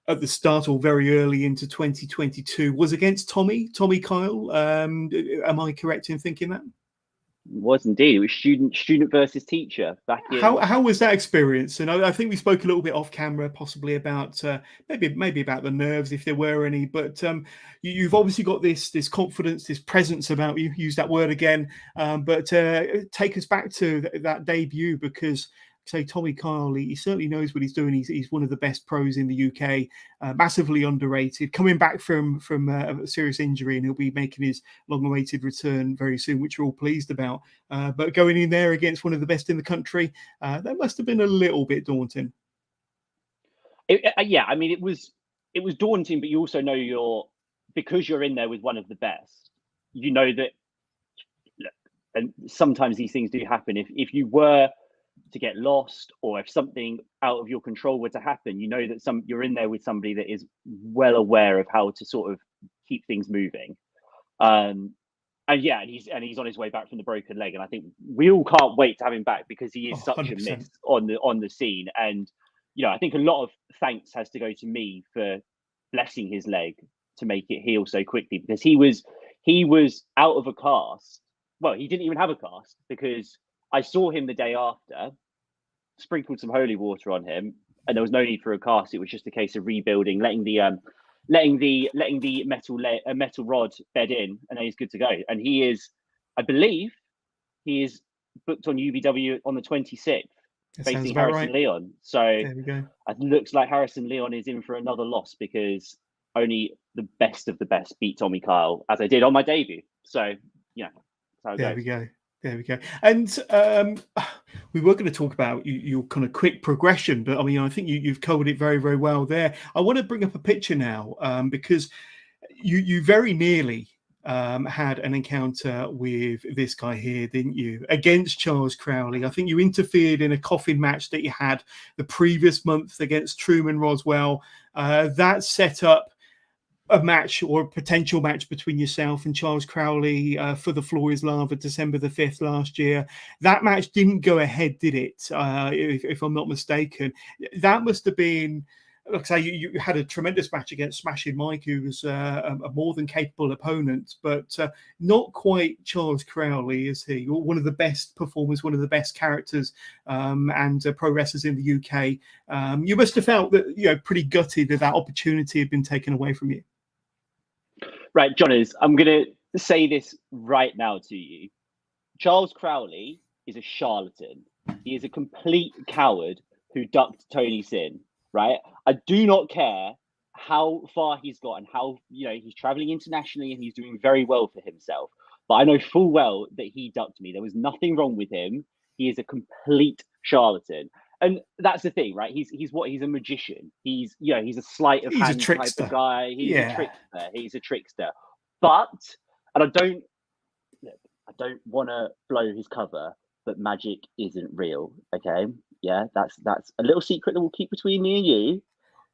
at the start, or very early into 2022, was against Tommy Kyle? Am I correct in thinking that? It was indeed. It was student versus teacher back in. How was that experience? And I think we spoke a little bit off camera, possibly about maybe about the nerves, if there were any. But you've obviously got this confidence, this presence about you. Use that word again. But take us back to that debut, because say Tommy Kyle, he certainly knows what he's doing. He's one of the best pros in the UK, massively underrated, coming back from a serious injury, and he'll be making his long-awaited return very soon, which we're all pleased about. But going in there against one of the best in the country, that must have been a little bit daunting. I mean, it was daunting, but you also know because you're in there with one of the best, you know that, and sometimes these things do happen. If you were to get lost, or if something out of your control were to happen, you know that you're in there with somebody that is well aware of how to sort of keep things moving. And he's on his way back from the broken leg, and I think we all can't wait to have him back, because he is such 100%. A miss on the scene. And I think a lot of thanks has to go to me for blessing his leg to make it heal so quickly, because he was out of a cast. Well, he didn't even have a cast, because I saw him the day after, sprinkled some holy water on him, and there was no need for a cast. It was just a case of rebuilding, letting the metal rod bed in, and then he's good to go. And he is, I believe, he is booked on UBW on the 26th, facing Harrison Leon. So there we go. It looks like Harrison Leon is in for another loss, because only the best of the best beat Tommy Kyle, as I did on my debut. So that's how it goes. There we go. And we were going to talk about your kind of quick progression, but I mean, I think you've covered it very, very well there. I want to bring up a picture now, because you very nearly had an encounter with this guy here, didn't you? Against Charles Crowley. I think you interfered in a coffin match that you had the previous month against Truman Roswell. That set up a match, or a potential match, between yourself and Charles Crowley for the Floor is Lava, December the 5th last year. That match didn't go ahead, did it? If I'm not mistaken. That must have been, like I say, you had a tremendous match against Smashing Mike, who was a more than capable opponent, but not quite Charles Crowley, is he? You're one of the best performers, one of the best characters and pro wrestlers in the UK. You must have felt that, pretty gutted that opportunity had been taken away from you. Right, Johners, I'm going to say this right now to you. Charles Crowley is a charlatan. He is a complete coward who ducked Tony Sin, right? I do not care how far he's got and how, he's traveling internationally and he's doing very well for himself. But I know full well that he ducked me. There was nothing wrong with him. He is a complete charlatan. and that's the thing, right? He's a magician. He's a sleight of He's a hand type trickster. of guy. He's Yeah. a trickster. He's a trickster. But, and I don't want to blow his cover, but magic isn't real. Okay, yeah, that's a little secret that we'll keep between me and you.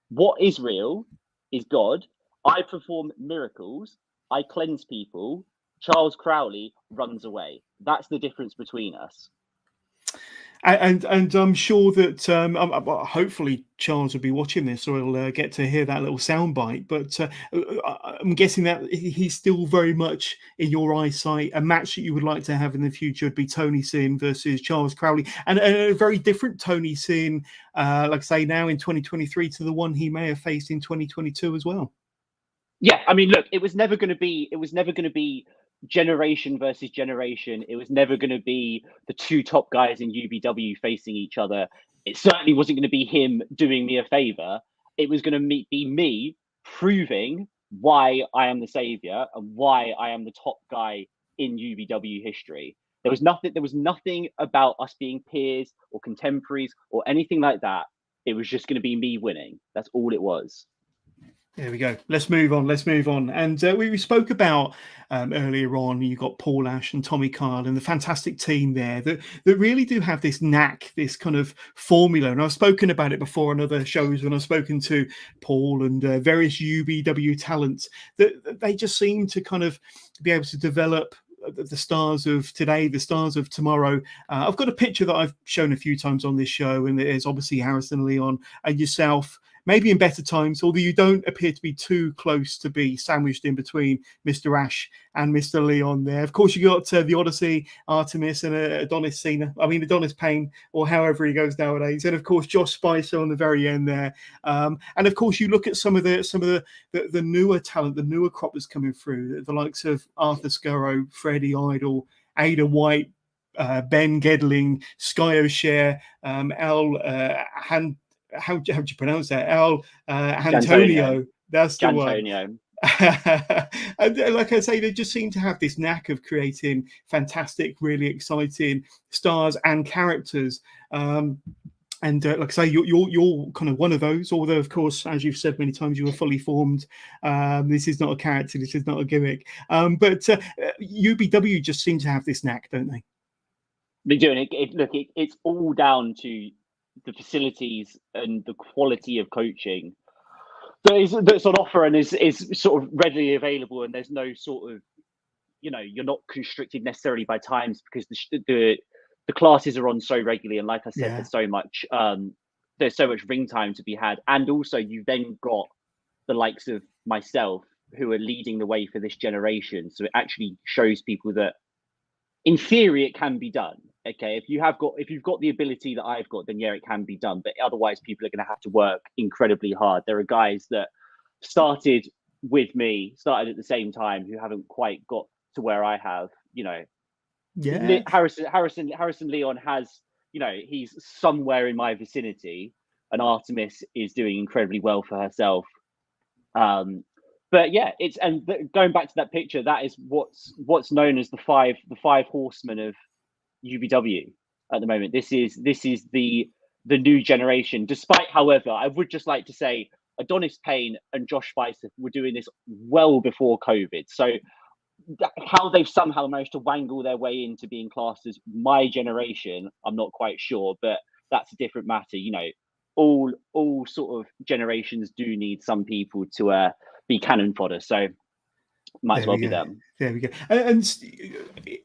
What is real is God. I perform miracles. I cleanse people. Charles Crowley runs away. That's the difference between us. And I'm sure that hopefully Charles will be watching this, or he'll get to hear that little soundbite. But I'm guessing that he's still very much in your eyesight. A match that you would like to have in the future would be Tony Sin versus Charles Crowley, and a very different Tony Sin, like I say, now in 2023 to the one he may have faced in 2022 as well. Yeah, I mean, look, it was never going to be generation versus generation. It was never going to be the two top guys in UBW facing each other. It certainly wasn't going to be him doing me a favor. It was going to be me proving why I am the savior and why I am the top guy in UBW history. There was nothing about us being peers or contemporaries or anything like that. It was just going to be me winning. That's all it was. There we go. Let's move on. And we spoke about earlier on, you got Paul Ash and Tommy Kyle and the fantastic team there that really do have this knack, this kind of formula. And I've spoken about it before on other shows when I've spoken to Paul and various UBW talents, that they just seem to kind of be able to develop the stars of today, the stars of tomorrow. I've got a picture that I've shown a few times on this show, and there's obviously Harrison Leon and yourself, maybe in better times, although you don't appear to be too close to be sandwiched in between Mr. Ash and Mr. Leon there. Of course, you got the Odyssey, Artemis, and Adonis Payne, or however he goes nowadays, and of course Josh Spicer on the very end there. And of course, you look at some of the newer talent, the newer crop that's coming through, the likes of Arthur Scurro, Freddie Idle, Ada White, Ben Gedling, Sky O'Share, how do you pronounce that? Antonio. That's the one. And like I say, they just seem to have this knack of creating fantastic, really exciting stars and characters. And like I say, you're kind of one of those. Although, of course, as you've said many times, you were fully formed. This is not a character. This is not a gimmick. But UBW just seem to have this knack, don't they? They do. And it's all down to the facilities and the quality of coaching that's on offer and is sort of readily available, and there's no sort of, you're not constricted necessarily by times, because the classes are on so regularly, and like I said, there's so much ring time to be had, and also you've then got the likes of myself who are leading the way for this generation, so it actually shows people that in theory it can be done. Okay, if you've got the ability that I've got, then yeah, it can be done. But otherwise, people are going to have to work incredibly hard. There are guys that started at the same time, who haven't quite got to where I have. Yeah. Harrison Leon has, he's somewhere in my vicinity, and Artemis is doing incredibly well for herself. But yeah, going back to that picture, that is what's known as the five horsemen of UBW at the moment. This is the new generation. Despite, however, I would just like to say Adonis Payne and Josh Spicer were doing this well before COVID. So how they've somehow managed to wangle their way into being classed as my generation, I'm not quite sure, but that's a different matter. All sort of generations do need some people to be cannon fodder. So might as well be them. There we go. And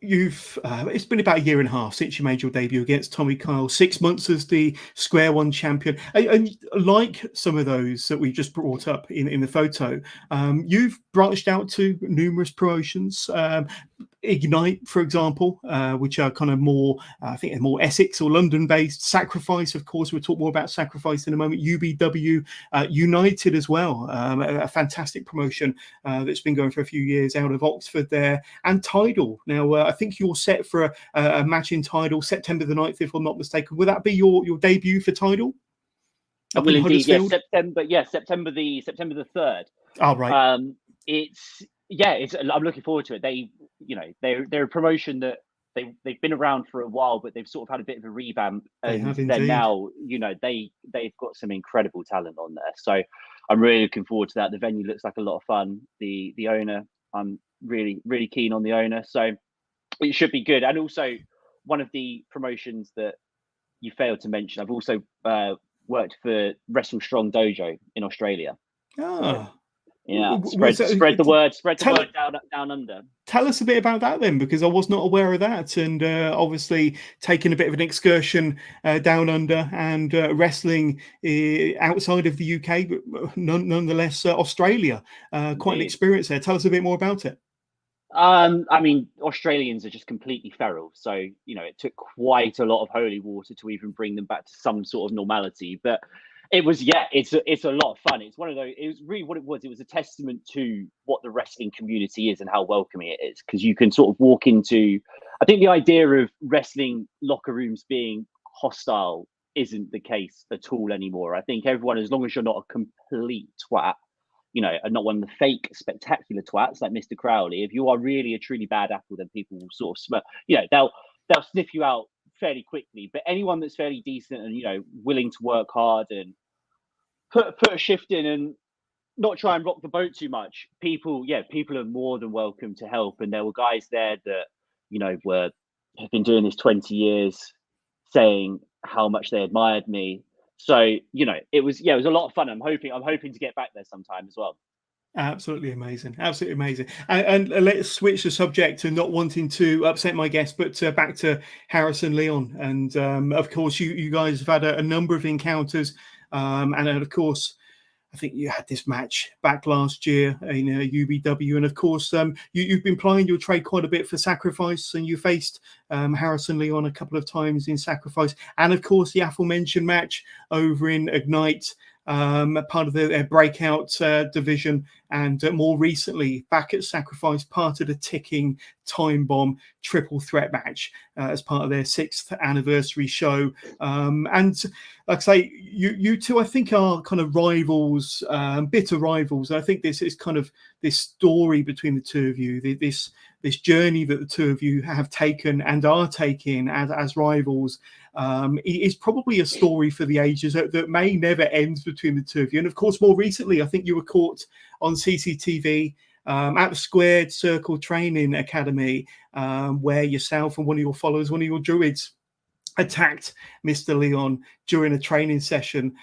you've it's been about a year and a half since you made your debut against Tommy Kyle, 6 months as the Square One champion. And like some of those that we just brought up in the photo, you've branched out to numerous promotions. Ignite, for example, which are kind of more, I think, more Essex or London-based. Sacrifice, of course, we'll talk more about Sacrifice in a moment. UBW United as well, a fantastic promotion that's been going for a few years out of Oxford there. And Tidal. Now, I think you're set for a match in Tidal, September the 9th, if I'm not mistaken. Will that be your debut for Tidal? Will indeed, yes. September the 3rd. Oh, right. I'm looking forward to it. They're a promotion that they've been around for a while, but they've sort of had a bit of a revamp, and they're now, they've got some incredible talent on there. So I'm really looking forward to that. The venue looks like a lot of fun. The owner, I'm really, really keen on the owner, so it should be good. And also, one of the promotions that you failed to mention, I've also worked for Wrestle Strong Dojo in Australia. Ah. So, yeah, spread the word down under. Tell us a bit about that then, because I was not aware of that, and obviously taking a bit of an excursion down under and wrestling outside of the UK, but nonetheless Australia. Quite an experience there. Tell us a bit more about it. I mean, Australians are just completely feral, so it took quite a lot of holy water to even bring them back to some sort of normality. But it was, it's a lot of fun. It's one of those. It was really what it was. It was a testament to what the wrestling community is and how welcoming it is, because you can sort of walk into. I think the idea of wrestling locker rooms being hostile isn't the case at all anymore. I think everyone, as long as you're not a complete twat, and not one of the fake spectacular twats like Mr. Crowley, if you are really a truly bad apple, then people will sort of they'll sniff you out fairly quickly. But anyone that's fairly decent and willing to work hard and put a shift in and not try and rock the boat too much, people are more than welcome to help. And there were guys there that have been doing this 20 years, saying how much they admired me. So it was a lot of fun. I'm hoping to get back there sometime as well. Absolutely amazing, absolutely amazing. And let's switch the subject to not wanting to upset my guest, but back to Harrison Leon. And of course, you guys have had a number of encounters, and of course, I think you had this match back last year in UBW, and of course, you've been plying your trade quite a bit for Sacrifice, and you faced Harrison Leon a couple of times in Sacrifice, and of course, the aforementioned match over in Ignite, part of their breakout division, and more recently back at Sacrifice, part of the ticking time bomb triple threat match as part of their 6th anniversary show. And like I say, you two, I think, are kind of rivals, bitter rivals. I think this is kind of this story between the two of you, this journey that the two of you have taken and are taking as rivals, is probably a story for the ages that may never end between the two of you. And of course, more recently, I think you were caught on CCTV at the Squared Circle Training Academy, where yourself and one of your followers, one of your druids, attacked Mr. Leon during a training session.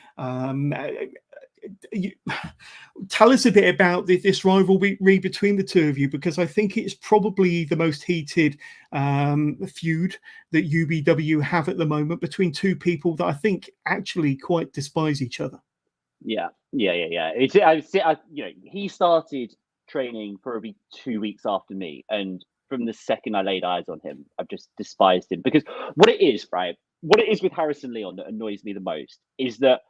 Tell us a bit about this rivalry between the two of you, because I think it's probably the most heated feud that UBW have at the moment between two people that I think actually quite despise each other. Yeah. He started training probably 2 weeks after me, and from the second I laid eyes on him, I've just despised him. Because what it is with Harrison Leon that annoys me the most is that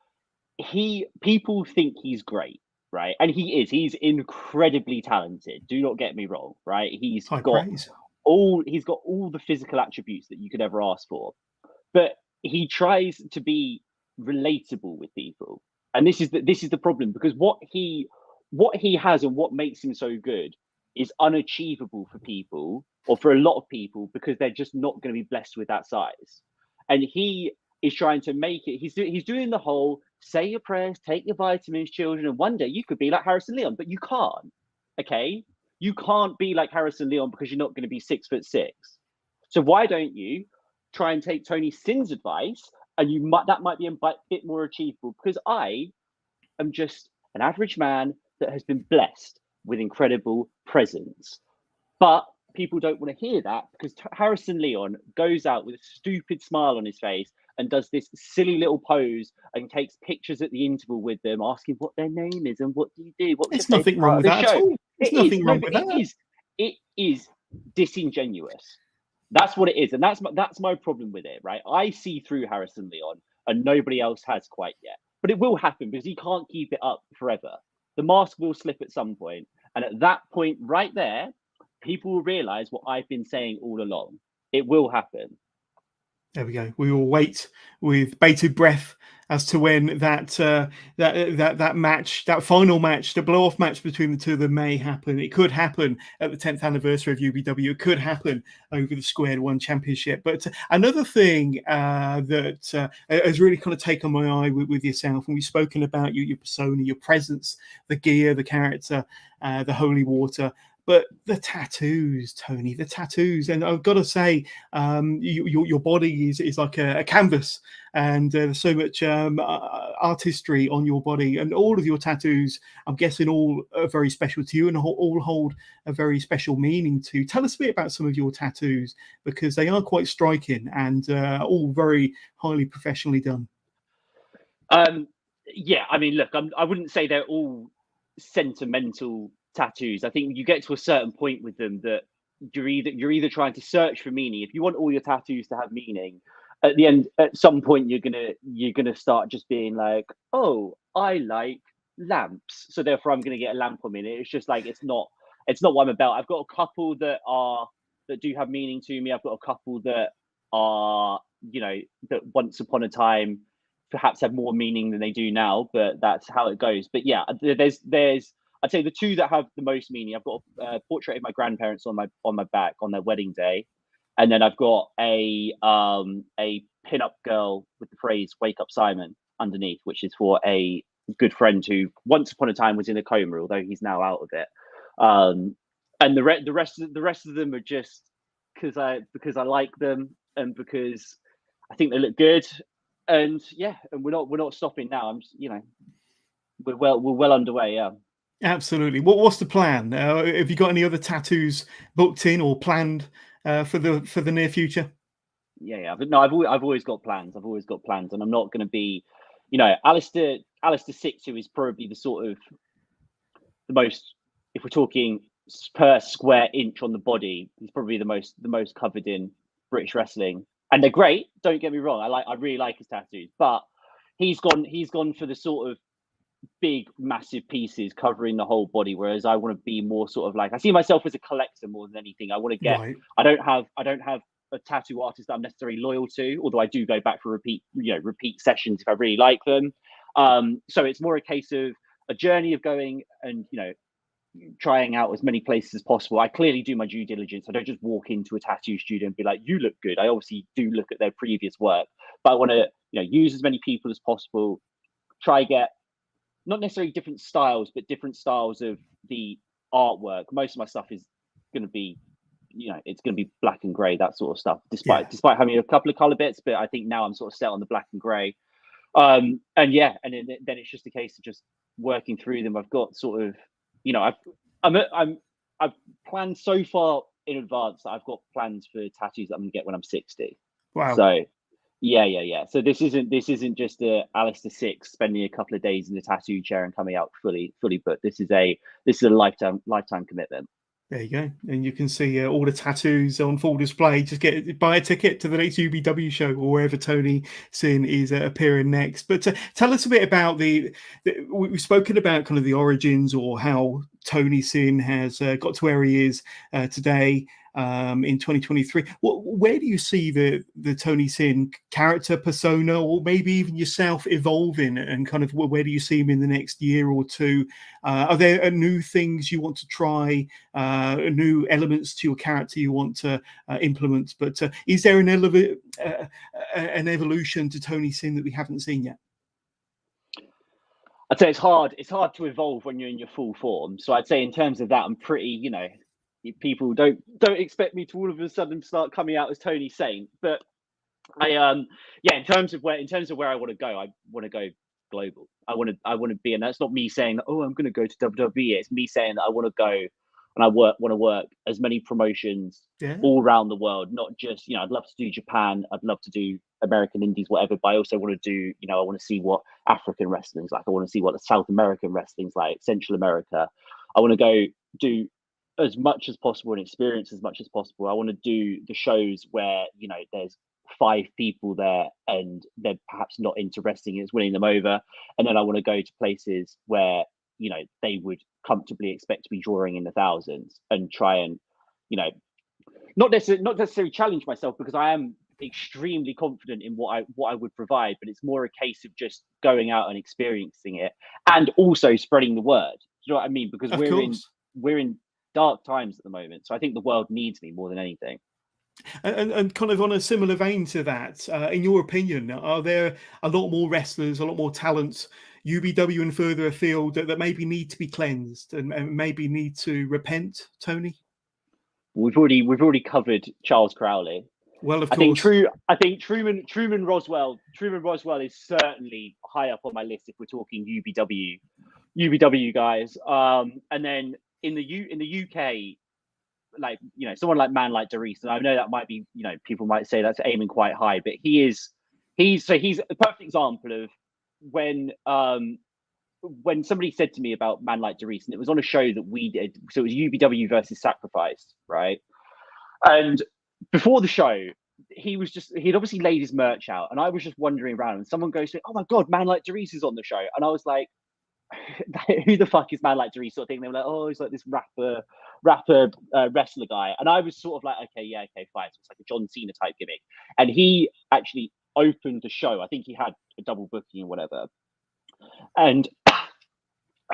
people think he's great, right? And he's incredibly talented. Do not get me wrong, right? He's got all the physical attributes that you could ever ask for, but he tries to be relatable with people. And this is the problem, because what he has and what makes him so good is unachievable for people, or for a lot of people, because they're just not going to be blessed with that size. And he is trying to make it. He's doing the whole say your prayers, take your vitamins, children, and one day you could be like Harrison Leon, but you can't. Okay, you can't be like Harrison Leon because you're not going to be 6'6". So why don't you try and take Tony Sin's advice, and that might be a bit more achievable? Because I am just an average man that has been blessed with incredible presence, but people don't want to hear that, because Harrison Leon goes out with a stupid smile on his face and does this silly little pose and takes pictures at the interval with them, asking what their name is and what do you do. There's nothing wrong with that at all. There's nothing wrong with that. It is disingenuous. That's what it is, and that's my problem with it, right? I see through Harrison Leon, and nobody else has quite yet. But it will happen, because he can't keep it up forever. The mask will slip at some point, and at that point, right there, people will realize what I've been saying all along. It will happen. There we go. We will wait with bated breath as to when that match, that final match, the blow-off match between the two of them may happen. It could happen at the 10th anniversary of UBW. It could happen over the Square One Championship. But another thing that has really kind of taken my eye with yourself, and we've spoken about your persona, your presence, the gear, the character, the holy water. But the tattoos, Tony, the tattoos, and I've got to say, your body is like a canvas, and there's so much artistry on your body, and all of your tattoos, I'm guessing, all are very special to you, and all hold a very special meaning to you. Tell us a bit about some of your tattoos, because they are quite striking and all very highly professionally done. Yeah, I mean, look, I wouldn't say they're all sentimental tattoos. I think you get to a certain point with them that you're either trying to search for meaning. If you want all your tattoos to have meaning, at the end, at some point, you're gonna start just being like, oh, I like lamps, so therefore I'm gonna get a lamp on me. And it's just like it's not what I'm about. I've got a couple that do have meaning to me. I've got a couple that are, that once upon a time perhaps have more meaning than they do now, but that's how it goes. But yeah, there's I'd say the two that have the most meaning. I've got a portrait of my grandparents on my back on their wedding day, and then I've got a pin-up girl with the phrase "Wake up, Simon" underneath, which is for a good friend who once upon a time was in a coma, although he's now out of it. And the rest of them are just because I like them and because I think they look good. And yeah, and we're not stopping now. We're well underway. Yeah. Absolutely. What's the plan? Have you got any other tattoos booked in or planned for the near future? Yeah. But no, I've always got plans. And I'm not going to be, Alistair 6, who is probably the sort of the most, if we're talking per square inch on the body, he's probably the most covered in British wrestling. And they're great. Don't get me wrong. I really like his tattoos, but he's gone for the sort of big, massive pieces covering the whole body. Whereas I want to be more sort of like, I see myself as a collector more than anything. I want to get. Right. I don't have a tattoo artist that I'm necessarily loyal to, although I do go back for repeat sessions if I really like them. So it's more a case of a journey of going and trying out as many places as possible. I clearly do my due diligence. I don't just walk into a tattoo studio and be like, you look good. I obviously do look at their previous work, but I want to, use as many people as possible, try get not necessarily different styles, but different styles of the artwork. Most of my stuff is going to be, it's going to be black and gray, that sort of stuff, despite having a couple of color bits, but I think now I'm sort of set on the black and gray. And then it's just a case of just working through them. I've got sort of, I've planned so far in advance that I've got plans for tattoos that I'm gonna get when I'm 60. Wow. So yeah. So this isn't just a Alistair 6 spending a couple of days in the tattoo chair and coming out fully booked. This is a lifetime commitment. There you go, and you can see all the tattoos on full display. Just buy a ticket to the next UBW show or wherever Tony Sin is appearing next. But tell us a bit about we've spoken about kind of the origins or how Tony Sin has got to where he is today in 2023. Where do you see the Tony Sin character persona, or maybe even yourself, evolving, and kind of where do you see him in the next year or two? Are there new things you want to try, new elements to your character you want to implement? But is there an evolution to Tony Sin that we haven't seen yet? I'd say it's hard to evolve when you're in your full form. So I'd say in terms of that, I'm pretty, people don't expect me to all of a sudden start coming out as Tony Saint. But in terms of where I want to go, I want to go global. I want to be, and that's not me saying, oh, I'm going to go to WWE. It's me saying that I want to go and I want to work as many promotions all around the world, not just, I'd love to do Japan, I'd love to do American Indies, whatever, but I also want to do, I want to see what African wrestling's like. I want to see what the South American wrestling's like, Central America. I want to go do as much as possible and experience as much as possible. I want to do the shows where, there's 5 people there and they're perhaps not into wrestling, it's winning them over. And then I want to go to places where, they would comfortably expect to be drawing in the thousands and try and, not necessarily challenge myself, because I am extremely confident in what I would provide, but it's more a case of just going out and experiencing it, and also spreading the word. Do you know what I mean? Because we're in dark times at the moment, so I think the world needs me more than anything. And kind of on a similar vein to that, in your opinion, are there a lot more wrestlers, a lot more talents, UBW and further afield, that maybe need to be cleansed and maybe need to repent, Tony? We've already covered Charles Crowley. Well, of course. I think Truman Roswell is certainly high up on my list if we're talking UBW guys. And then in the UK, like, you know, someone like Man like Doris, and I know that might be, you know, people might say that's aiming quite high, but he's a perfect example of when somebody said to me about Man like Doris, and it was on a show that we did, so it was UBW versus Sacrifice, right? And before the show, he'd obviously laid his merch out, and I was just wandering around, and someone goes, "Oh my god, Man like Doris is on the show," and I was like, who the fuck is Man like Doris, sort of thing. They were like, "Oh, he's like this rapper wrestler guy," and I was sort of like, okay, fine. So it's like a John Cena type gimmick, and he actually opened the show. I think he had a double booking or whatever, and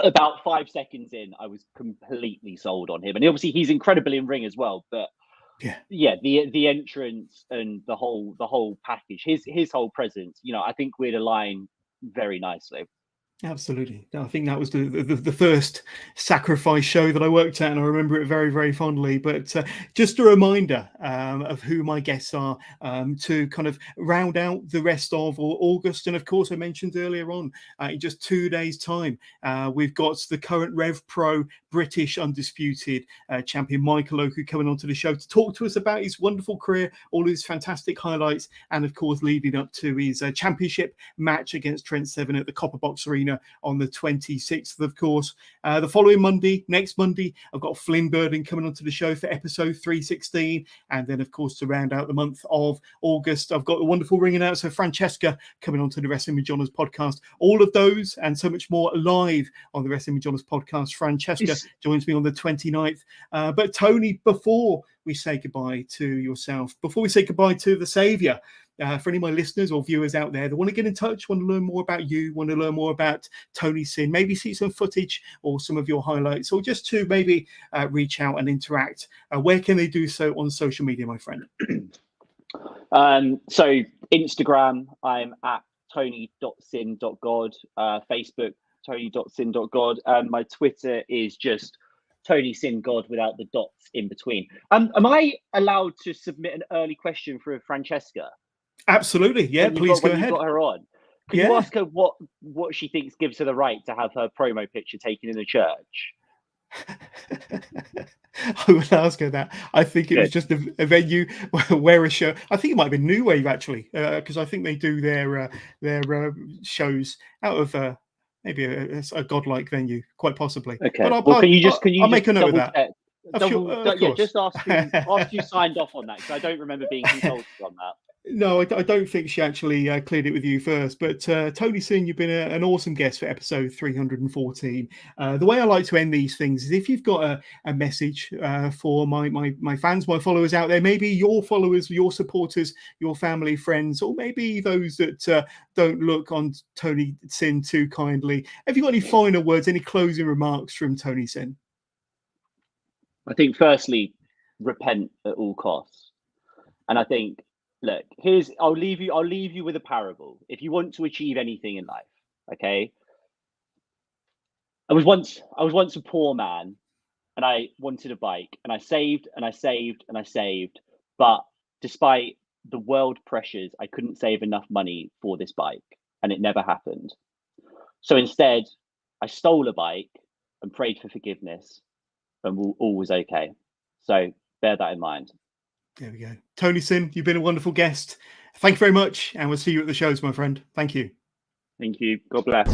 about 5 seconds in, I was completely sold on him. And obviously he's incredible in ring as well, but yeah, the entrance and the whole package, his whole presence, you know, I think we'd align very nicely. Absolutely. I think that was the first Sacrifice show that I worked at, and I remember it very, very fondly. But just a reminder of who my guests are to kind of round out the rest of August. And of course, I mentioned earlier on, in just 2 days' time, we've got the current Rev Pro British Undisputed champion Michael Oku coming onto the show to talk to us about his wonderful career, all his fantastic highlights, and of course, leading up to his championship match against Trent Seven at the Copper Box Arena on the 26th, of course. The following Monday, next Monday, I've got Flynn Burden coming onto the show for episode 316. And then, of course, to round out the month of August, I've got the wonderful ring announcer Francesca coming onto the Wrestling with Johners podcast. All of those and so much more live on the Wrestling with Johners podcast. Francesca joins me on the 29th. But Tony, before we say goodbye to yourself, before we say goodbye to the Saviour, for any of my listeners or viewers out there that want to get in touch, want to learn more about you, want to learn more about Tony Sin, maybe see some footage or some of your highlights, or just to maybe reach out and interact, where can they do so on social media, my friend? So Instagram, I'm at tony.sin.god, Facebook, tony.sin.god, and my Twitter is just Tony Sin God without the dots in between. Am I allowed to submit an early question for Francesca? Absolutely, yeah. Please go ahead. You've got her on. Can you ask her what she thinks gives her the right to have her promo picture taken in a church? I will ask her that. I think it was just a venue where a show. I think it might have been New Wave actually, because I think they do their shows out of maybe a godlike venue, quite possibly. Okay. But Can you just make a note of that. Just ask you signed off on that, because I don't remember being consulted on that. No, I don't think she actually cleared it with you first. But Tony Sin, you've been an awesome guest for episode 314. The way I like to end these things is if you've got a message for my fans, my followers out there, maybe your followers, your supporters, your family, friends, or maybe those that don't look on Tony Sin too kindly. Have you got any final words, any closing remarks from Tony Sin? I think firstly, repent at all costs. And I think, look, I'll leave you with a parable. If you want to achieve anything in life, okay? I was once a poor man, and I wanted a bike, and I saved and I saved and I saved, but despite the world pressures, I couldn't save enough money for this bike, and it never happened. So instead, I stole a bike and prayed for forgiveness, and all was okay. So bear that in mind. There we go. Tony Sin, you've been a wonderful guest. Thank you very much, and we'll see you at the shows, my friend. Thank you. Thank you. God bless.